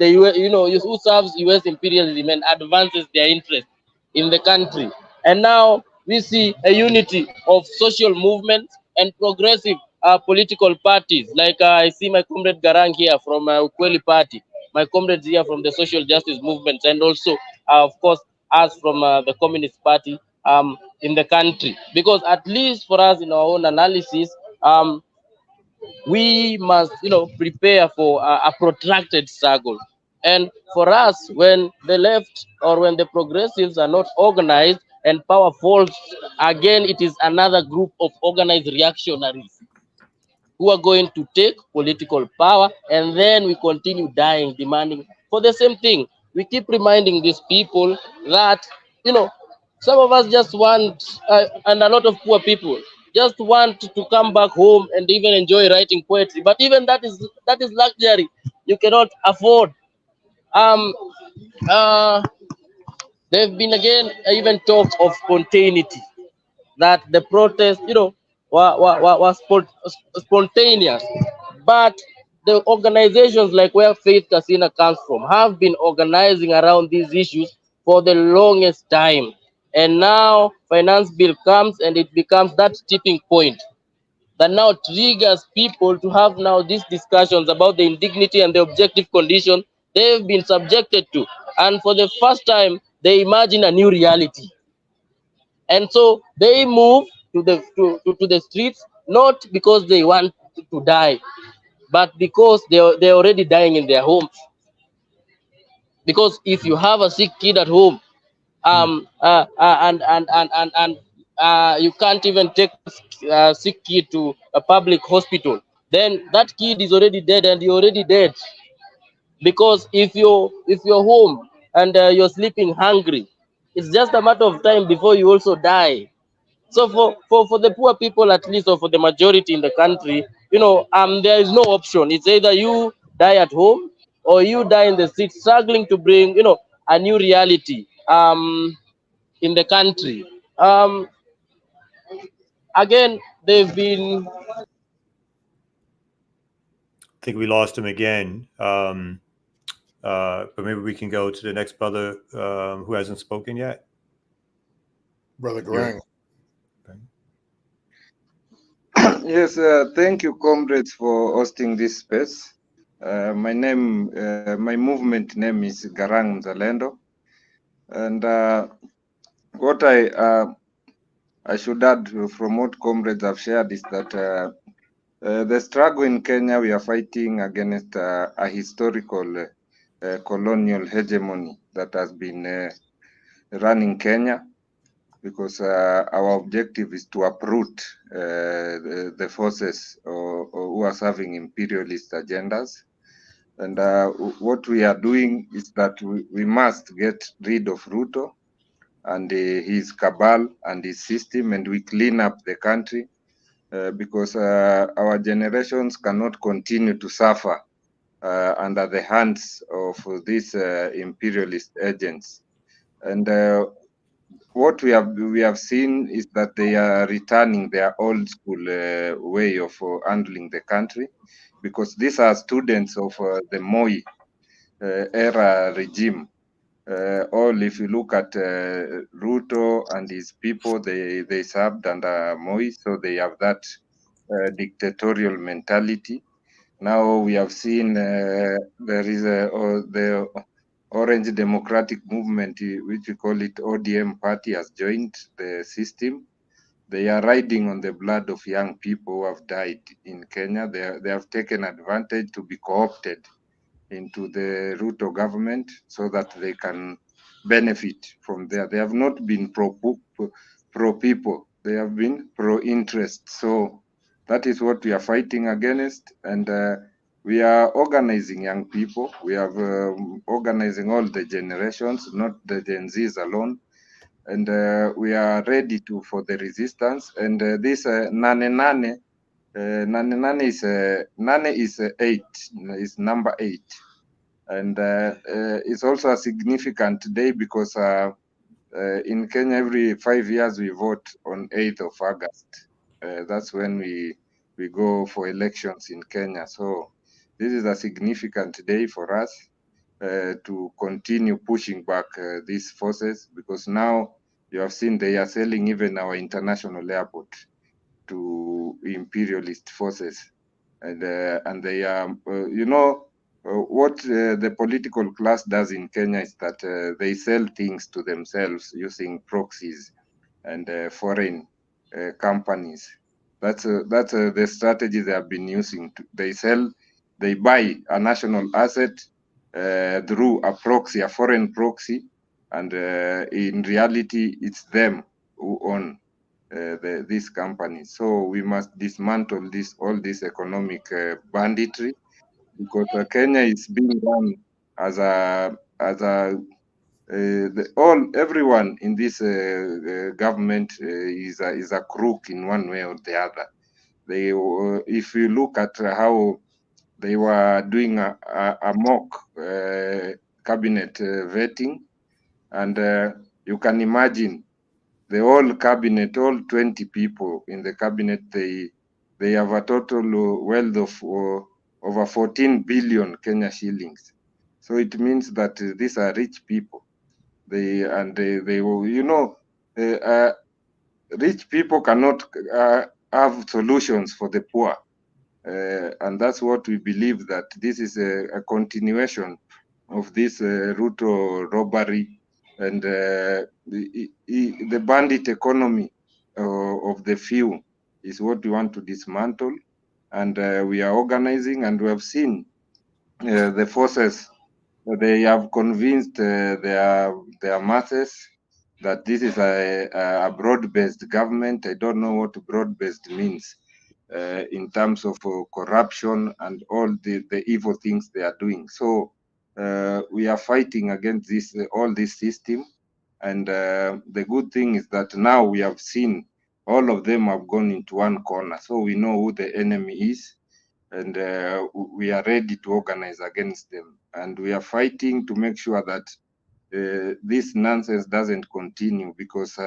US, who serves US imperialism and advances their interest in the country. And now we see a unity of social movements and progressive political parties. Like I see my comrade Garang here from Ukweli Party, my comrades here from the social justice movements, and also, of course, us from the Communist Party in the country. Because at least for us, in our own analysis, we must prepare for a protracted struggle. And for us, when the left or when the progressives are not organized and power falls, again it is another group of organized reactionaries who are going to take political power, and then we continue dying, demanding for the same thing. We keep reminding these people that, some of us just want, and a lot of poor people just want to come back home and even enjoy writing poetry. But even that is luxury you cannot afford. Um, uh, there have been again even talks of spontaneity, that the protest, was spontaneous. But the organizations like where Faith Casina comes from have been organizing around these issues for the longest time. And now finance bill comes and it becomes that tipping point that now triggers people to have now these discussions about the indignity and the objective condition they've been subjected to. And for the first time, they imagine a new reality, and so they move to the streets, not because they want to die, but because they're already dying in their homes. Because if you have a sick kid at home, and you can't even take a sick kid to a public hospital, then that kid is already dead, and you're already dead. Because if you're home and you're sleeping hungry, it's just a matter of time before you also die. So for the poor people, at least, or for the majority in the country, there is no option. It's either you die at home or you die in the street struggling to bring, a new reality in the country. Again, they've been. I think we lost him again. But maybe we can go to the next brother who hasn't spoken yet. Brother Garang. Yes, thank you, comrades, for hosting this space. My movement name is Garang Mzalendo, and what I should add from what comrades have shared is that the struggle in Kenya, we are fighting against a historical colonial hegemony that has been running Kenya, because our objective is to uproot the forces who are serving imperialist agendas. And what we are doing is that we must get rid of Ruto and his cabal and his system, and we clean up the country because our generations cannot continue to suffer under the hands of these imperialist agents. And what we have seen is that they are returning their old school way of handling the country, because these are students of the Moi era regime. All, if you look at Ruto and his people, they served under Moi, so they have that dictatorial mentality. Now we have seen there is the Orange Democratic Movement, which we call it ODM party, has joined the system. They are riding on the blood of young people who have died in Kenya. They have taken advantage to be co-opted into the Ruto government so that they can benefit from there. They have not been pro people. They have been pro interest. So that is what we are fighting against, and we are organizing young people. We have organizing all the generations, not the Gen Zs alone, and we are ready for the resistance. And this Nane is 8, is number 8, and it's also a significant day because in Kenya every 5 years we vote on 8th of August. That's when we go for elections in Kenya. So this is a significant day for us to continue pushing back these forces, because now you have seen they are selling even our international airport to imperialist forces, and they are what the political class does in Kenya is that they sell things to themselves using proxies and foreign companies. That's the strategy they have been using. They buy a national asset through a proxy, a foreign proxy, and in reality, it's them who own these companies. So we must dismantle all this economic banditry, because Kenya is being run as everyone in this government is a crook in one way or the other. If you look at how they were doing a mock cabinet vetting, and you can imagine the whole cabinet, all 20 people in the cabinet, they have a total wealth of over 14 billion Kenya shillings. So it means that these are rich people. Rich people cannot have solutions for the poor. And that's what we believe, that this is a continuation of this Ruto robbery and the bandit economy of the few is what we want to dismantle. And we are organizing, and we have seen the forces. They have convinced their masses that this is a broad-based government. I don't know what broad-based means in terms of corruption and all the evil things they are doing. So we are fighting against all this system. And the good thing is that now we have seen all of them have gone into one corner. So we know who the enemy is. and we are ready to organize against them. And we are fighting to make sure that this nonsense doesn't continue, because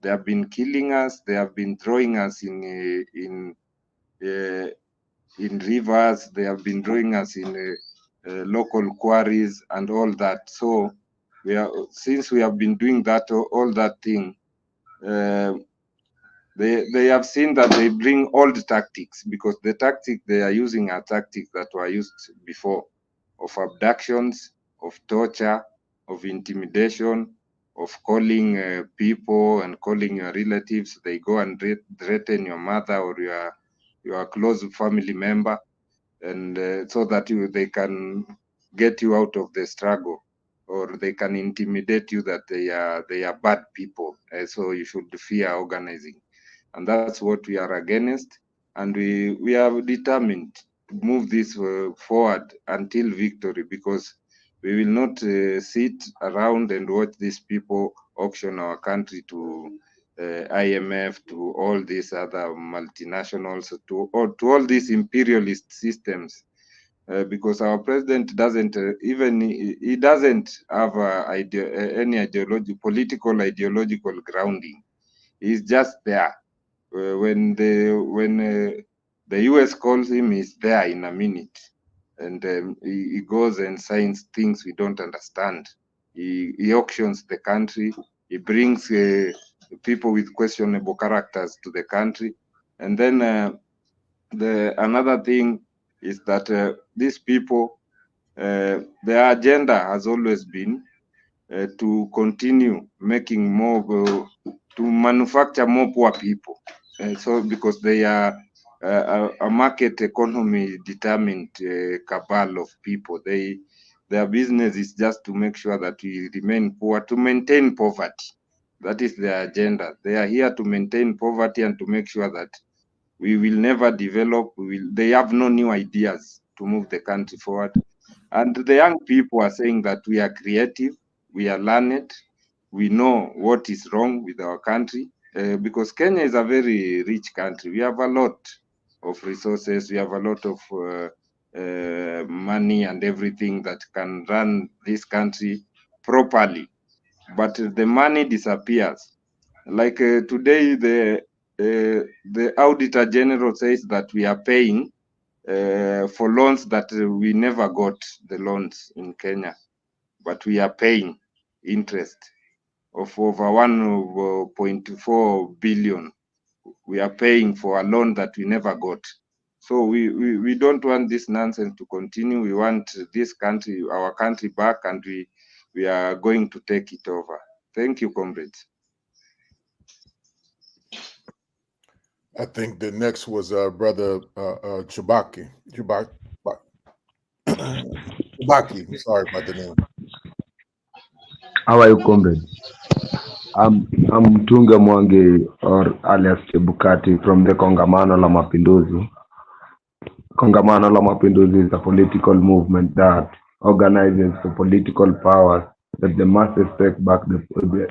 they have been killing us. They have been throwing us in rivers. They have been throwing us in local quarries and all that. So since we have been doing that, all that thing, they have seen that they bring old tactics, because the tactics they are using are tactics that were used before, of abductions, of torture, of intimidation, of calling people and calling your relatives. They go and threaten your mother or your close family member, and so that they can get you out of the struggle, or they can intimidate you that they are bad people, so you should fear organizing. And that's what we are against, and we are determined to move this forward until victory, because we will not sit around and watch these people auction our country to IMF, to all these other multinationals, to all these imperialist systems, because our president doesn't he doesn't have any political ideological grounding. He's just there. When the US calls him, he's there in a minute, and he goes and signs things we don't understand. He auctions the country. He brings people with questionable characters to the country, and then another thing is that these people, their agenda has always been to continue making more, to manufacture more poor people. So because they are a market economy determined cabal of people, their business is just to make sure that we remain poor, to maintain poverty. That is their agenda. They are here to maintain poverty and to make sure that we will never develop. They have no new ideas to move the country forward. And the young people are saying that we are creative, we are learned, we know what is wrong with our country, because Kenya is a very rich country. We have a lot of resources, we have a lot of money and everything that can run this country properly. But the money disappears. Like today, the Auditor General says that we are paying for loans that we never got the loans in Kenya, but we are paying interest of over 1.4 billion. We are paying for a loan that we never got. So we don't want this nonsense to continue. We want this country, our country back, and we are going to take it over. Thank you, comrades. I think the next was Brother Chubaki. Chubaki. I'm sorry about the name. How are you, comrade? I'm Tunga Mwangi, or alias Chebukati, from the Kongamano la Mapinduzi. Kongamano la Mapinduzi is a political movement that organizes for political powers that the masses take back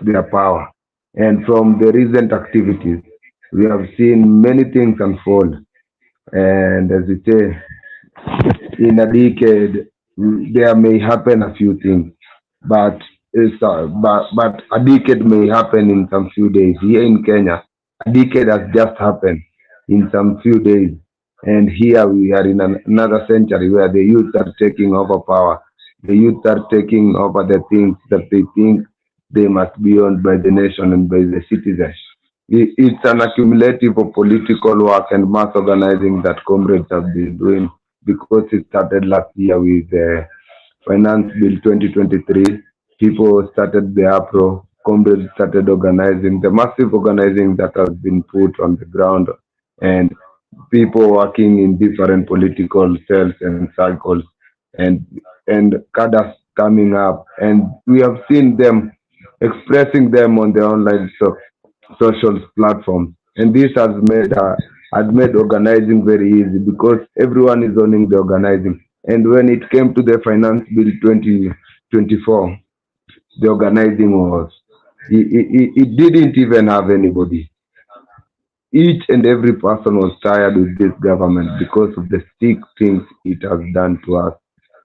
their power. And from the recent activities, we have seen many things unfold. And as we say, in a decade, there may happen a few things, but a decade may happen in some few days. Here in Kenya, a decade has just happened in some few days, and here we are in another century where the youth are taking over power. The youth are taking over the things that they think they must be owned by the nation and by the citizens. It's an accumulative of political work and mass organizing that comrades have been doing, because it started last year with the Finance Bill 2023. People started the APRO, comrades started organizing, the massive organizing that has been put on the ground, and people working in different political cells and circles, and cadres coming up. And we have seen them expressing them on the online social platforms. And this has made organizing very easy, because everyone is owning the organizing. And when it came to the Finance Bill 2024, the organizing was, it didn't even have anybody. each and every person was tired with this government because of the sick things it has done to us.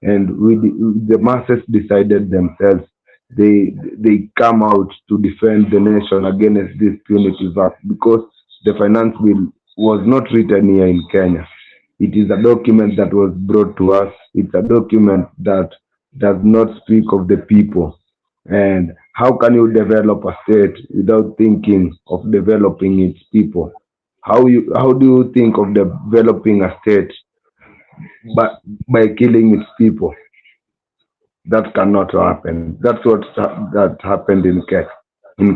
And the masses decided themselves. They come out to defend the nation against this punitive act because the finance bill was not written here in Kenya. It is a document that was brought to us. It's a document that does not speak of the people. And how can you develop a state without thinking of developing its people? How do you think of developing a state but by killing its people? That cannot happen. That's that happened in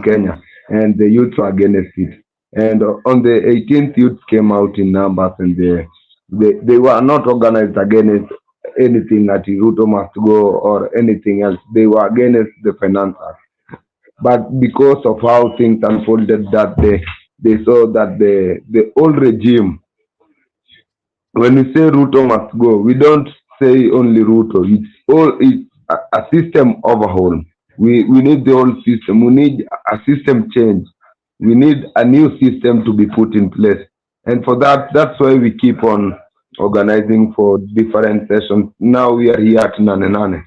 Kenya, and the youth were against it. And on the 18th, youth came out in numbers, and they were not organized against anything that Ruto must go or anything else. They were against the finance act. But because of how things unfolded that day, they saw that the old regime, when we say Ruto must go, we don't say only Ruto. It's a system overhaul. We need the whole system. We need a system change. We need a new system to be put in place. And for that, that's why we keep on organizing for different sessions. Now we are here at Nane Nane.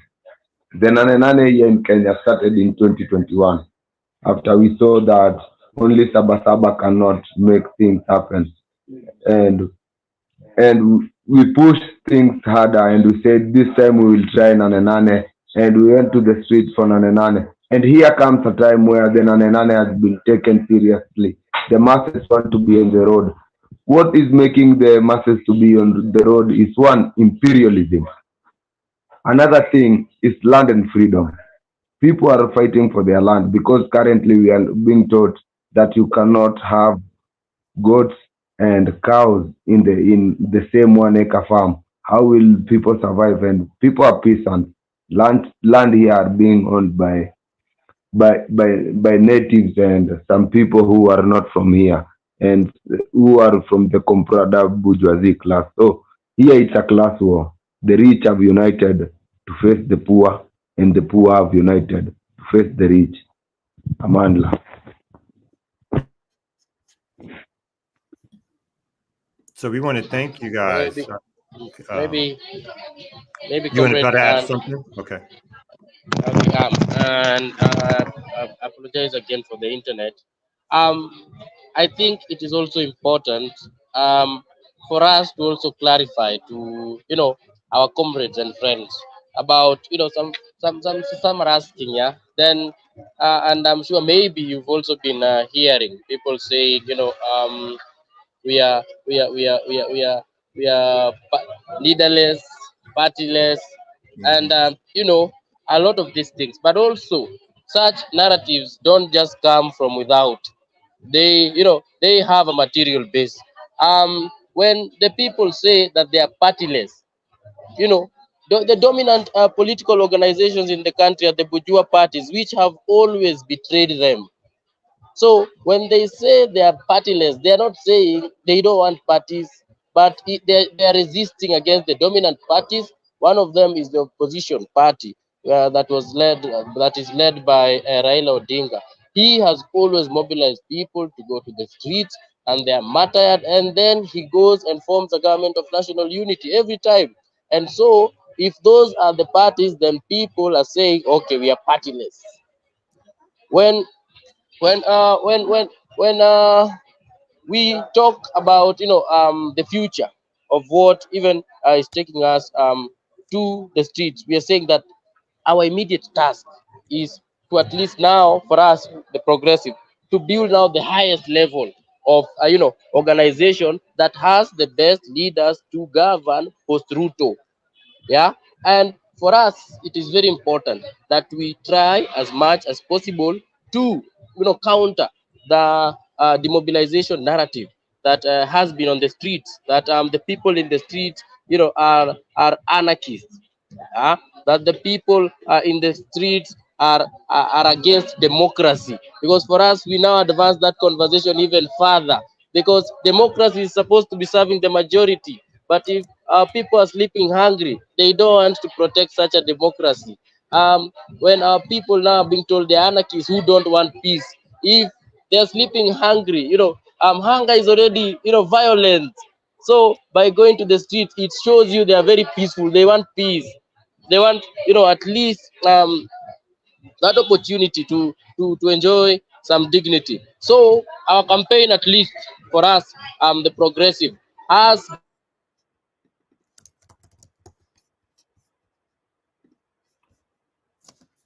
The Nane Nane here in Kenya started in 2021 after we saw that only Sabasaba cannot make things happen. And we pushed things harder and we said this time we will try Nane Nane, and we went to the streets for Nane Nane. And here comes a time where the Nane Nane has been taken seriously. The masses want to be on the road. What is making the masses to be on the road is one, imperialism. Another thing is land and freedom. People are fighting for their land because currently we are being taught that you cannot have goats and cows in the same 1 acre farm. How will people survive? And people are peasants. Land here are being owned by natives and some people who are not from here and who are from the comprada bourgeoisie class. So here it's a class war. The rich have united to face the poor, and the poor have united to face the rich. Amandla. So we want to thank you guys. Maybe, maybe, maybe, You want to comrade, try to add and something? Okay. and I apologize again for the internet. I think it is also important for us to also clarify to our comrades and friends about some are asking, yeah. Then and I'm sure maybe you've also been hearing people say we are leaderless, partyless, and a lot of these things. But also, such narratives don't just come from without. They have a material base. When the people say that they are partyless, you know, the dominant political organizations in the country are the bourgeois parties, which have always betrayed them. So when they say they are partyless, they are not saying they don't want parties, but they are resisting against the dominant parties. One of them is the opposition party that is led by Raila Odinga. He has always mobilized people to go to the streets, and they are martyred, and then he goes and forms a government of national unity every time. And so, if those are the parties, then people are saying, okay, we are partyless. When when uh when when when we talk about the future of what even is taking us to the streets, we are saying that our immediate task is to, at least now for us the progressive, to build now the highest level of organization that has the best leaders to govern post Ruto. Yeah. And for us it is very important that we try as much as possible to counter the demobilization narrative that has been on the streets, that the people in the streets are anarchists, that the people in the streets are against democracy. Because for us, we now advance that conversation even further, because democracy is supposed to be serving the majority. But if people are sleeping hungry, they don't want to protect such a democracy. When our people now are being told they're anarchists who don't want peace, if they're sleeping hungry, hunger is already, violent. So by going to the street, it shows you they are very peaceful. They want peace. They want, at least that opportunity to enjoy some dignity. So our campaign, at least for us, the progressive, has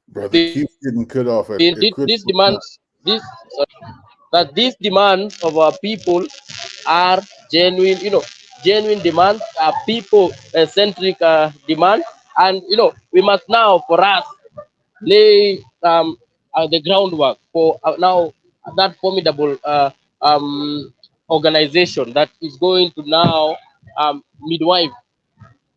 Brother been keeps getting cut off at this critical point. demands this that these demands of our people are genuine, genuine demands, are people centric demands, and we must now, for us, lay the groundwork for now that formidable organization that is going to now midwife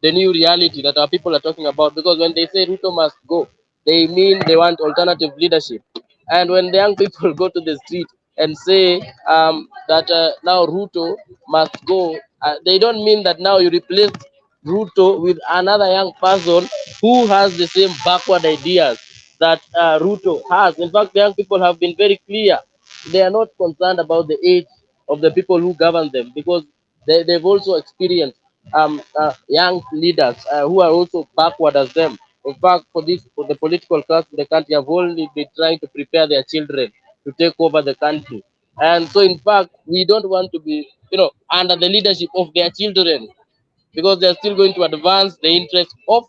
the new reality that our people are talking about. Because when they say Ruto must go, they mean they want alternative leadership. And when the young people go to the street and say that now Ruto must go, they don't mean that now you replace Ruto with another young person who has the same backward ideas that Ruto has. In fact, the young people have been very clear. They are not concerned about the age of the people who govern them, because they've also experienced young leaders who are also backward as them. In fact, for the political class in the country have only been trying to prepare their children to take over the country. And so, in fact, we don't want to be, under the leadership of their children, because they're still going to advance the interests of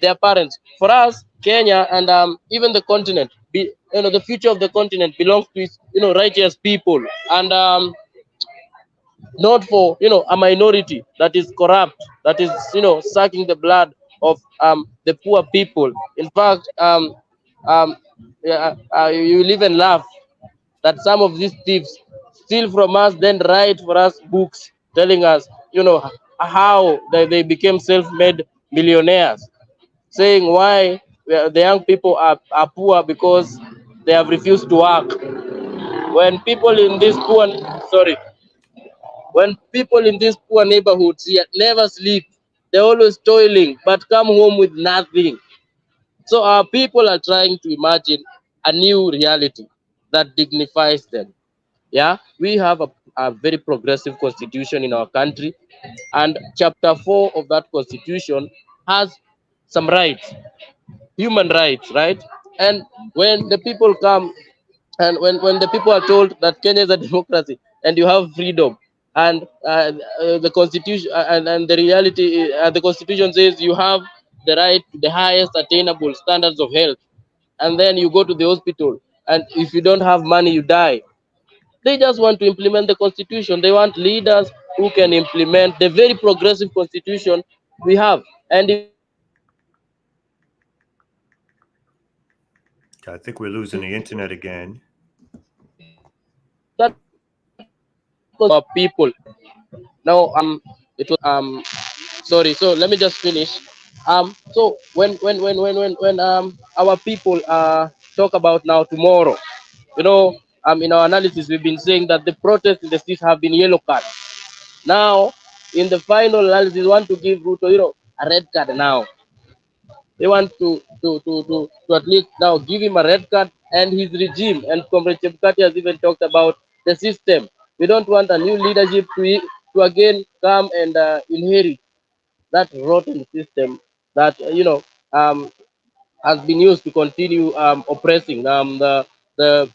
their parents. For us, Kenya, and even the continent, the future of the continent belongs to its, righteous people, and not for a minority that is corrupt, that is sucking the blood of the poor people. In fact, um, yeah, you will even laugh that some of these thieves steal from us, then write for us books telling us, how they became self-made millionaires, saying why the young people are poor because they have refused to work. When people in this poor, sorry, when people in these poor neighborhoods never sleep, they're always toiling, but come home with nothing. So our people are trying to imagine a new reality that dignifies them. Yeah, we have a very progressive constitution in our country, and chapter 4 of that constitution has some rights, human rights, right? And when the people come, and when the people are told that Kenya is a democracy and you have freedom, and the constitution and the reality, the constitution says you have the right to the highest attainable standards of health, and then you go to the hospital, and if you don't have money, you die. They just want to implement the constitution. They want leaders who can implement the very progressive constitution we have. And if I think we're losing the internet again. that our people now, it was sorry, so let me just finish. So when our people talk about now tomorrow, in our analysis we've been saying that the protests in the streets have been yellow cards. Now in the final analysis, we want to give Ruto, a red card now. They want to at least now give him a red card and his regime. And Comrade Chebukati has even talked about the system. We don't want a new leadership to again come and inherit that rotten system that has been used to continue oppressing the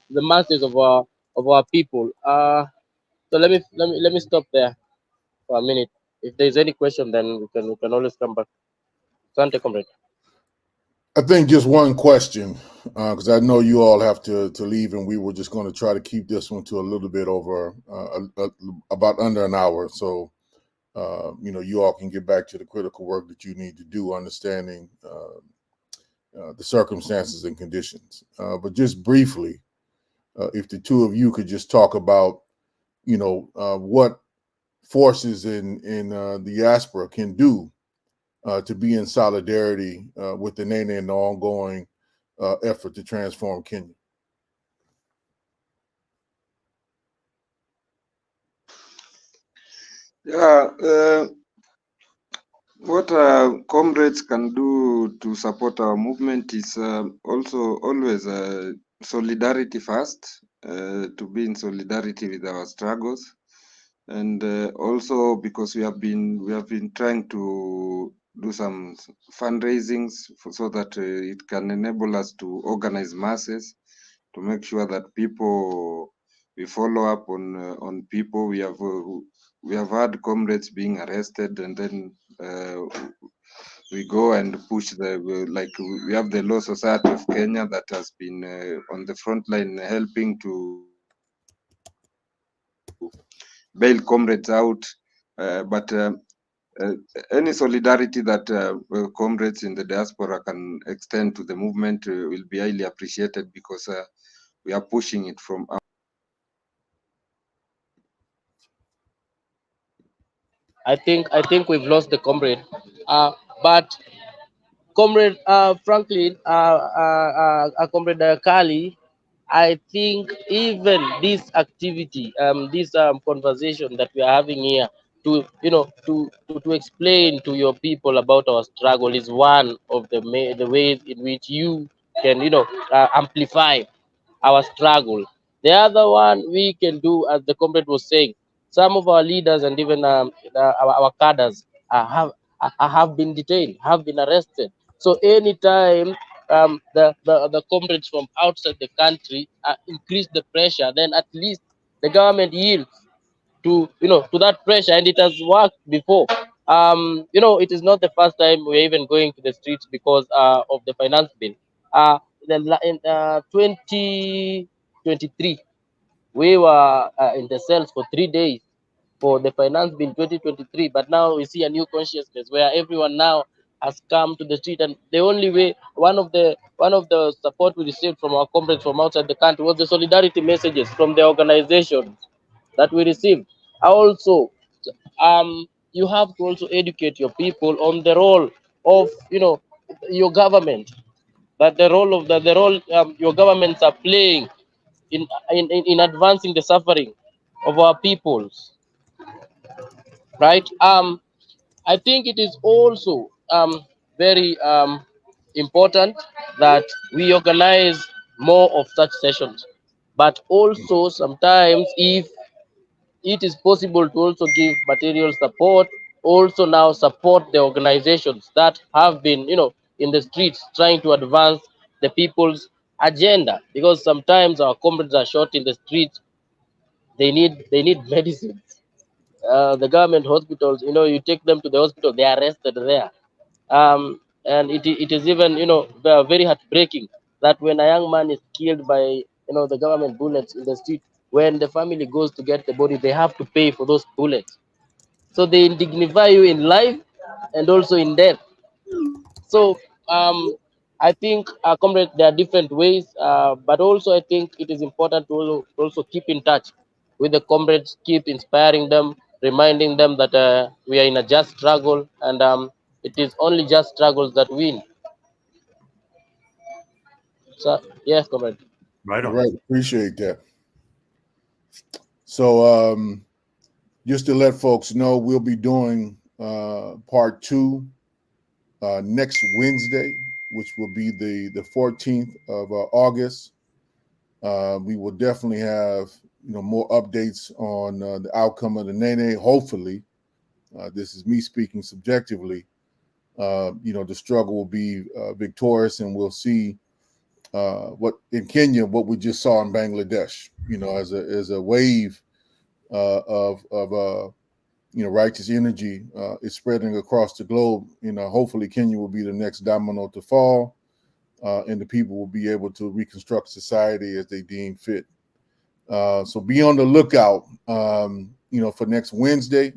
masses of our people. So let me stop there for a minute. If there's any question, then we can always come back. Sante, comrade. I think just one question, because I know you all have to leave, and we were just going to try to keep this one to a little bit over about under an hour. So, you all can get back to the critical work that you need to do, understanding the circumstances and conditions. But just briefly, if the two of you could just talk about, what forces in the diaspora can do to be in solidarity with the Nene and the ongoing effort to transform Kenya. Yeah, what comrades can do to support our movement is also always solidarity first. to be in solidarity with our struggles, and also because we have been trying to do some fundraisings so that it can enable us to organize masses, to make sure that we follow up on people. We have had comrades being arrested, and then we go and push like we have the Law Society of Kenya that has been on the front line helping to bail comrades out, but any solidarity that comrades in the diaspora can extend to the movement will be highly appreciated, because we are pushing it from up. I think we've lost the comrade. But comrade Franklin, comrade Kali, I think even this activity, this conversation that we are having here, to to explain to your people about our struggle is one of the ways in which you can amplify our struggle. The other one we can do, as the comrade was saying, some of our leaders and even our cadres have been detained, have been arrested. So anytime the comrades from outside the country increase the pressure, then at least the government yields to to that pressure, and it has worked before. It is not the first time we're even going to the streets because of the finance bill. In 2023, we were in the cells for 3 days for the finance bill 2023, but now we see a new consciousness where everyone now has come to the street, and the only way, one of the support we received from our comrades from outside the country was the solidarity messages from the organizations that we received. Also, you have to also educate your people on the role of your government, that the role your governments are playing in advancing the suffering of our peoples, right? I think it is also very important that we organize more of such sessions, but also sometimes, if it is possible, to also give material support, also now support the organizations that have been in the streets trying to advance the people's agenda, because sometimes our comrades are shot in the streets. They need medicines. The government hospitals, you take them to the hospital, they are arrested there. And it is even very heartbreaking that when a young man is killed by the government bullets in the street, when the family goes to get the body, they have to pay for those bullets. So they dignify you in life and also in death. So I think, comrade, there are different ways, but also I think it is important to also keep in touch with the comrades, keep inspiring them, reminding them that we are in a just struggle, and it is only just struggles that win. So yes, comrade. Right All on. right, appreciate that. So just to let folks know, we'll be doing part 2 next Wednesday, which will be the 14th of August. We will definitely have more updates on the outcome of the Nene. Hopefully, this is me speaking subjectively. The struggle will be victorious, and we'll see what in Kenya, what we just saw in Bangladesh. As a wave of righteous energy is spreading across the globe. Hopefully Kenya will be the next domino to fall, and the people will be able to reconstruct society as they deem fit. So be on the lookout, for next Wednesday.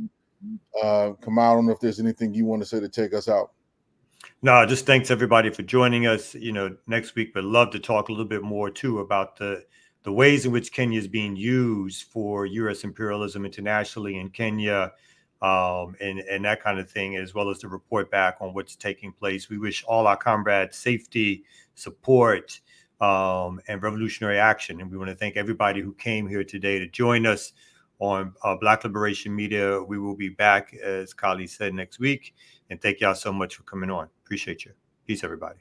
Kamal, I don't know if there's anything you want to say to take us out. No, just thanks everybody for joining us. Next week, we'd love to talk a little bit more too about the ways in which Kenya is being used for U.S. imperialism internationally in Kenya, and that kind of thing, as well as to report back on what's taking place. We wish all our comrades safety, support, and revolutionary action. And we want to thank everybody who came here today to join us on Black Liberation Media. We will be back, as Kali said, next week. And thank y'all so much for coming on. Appreciate you. Peace, everybody.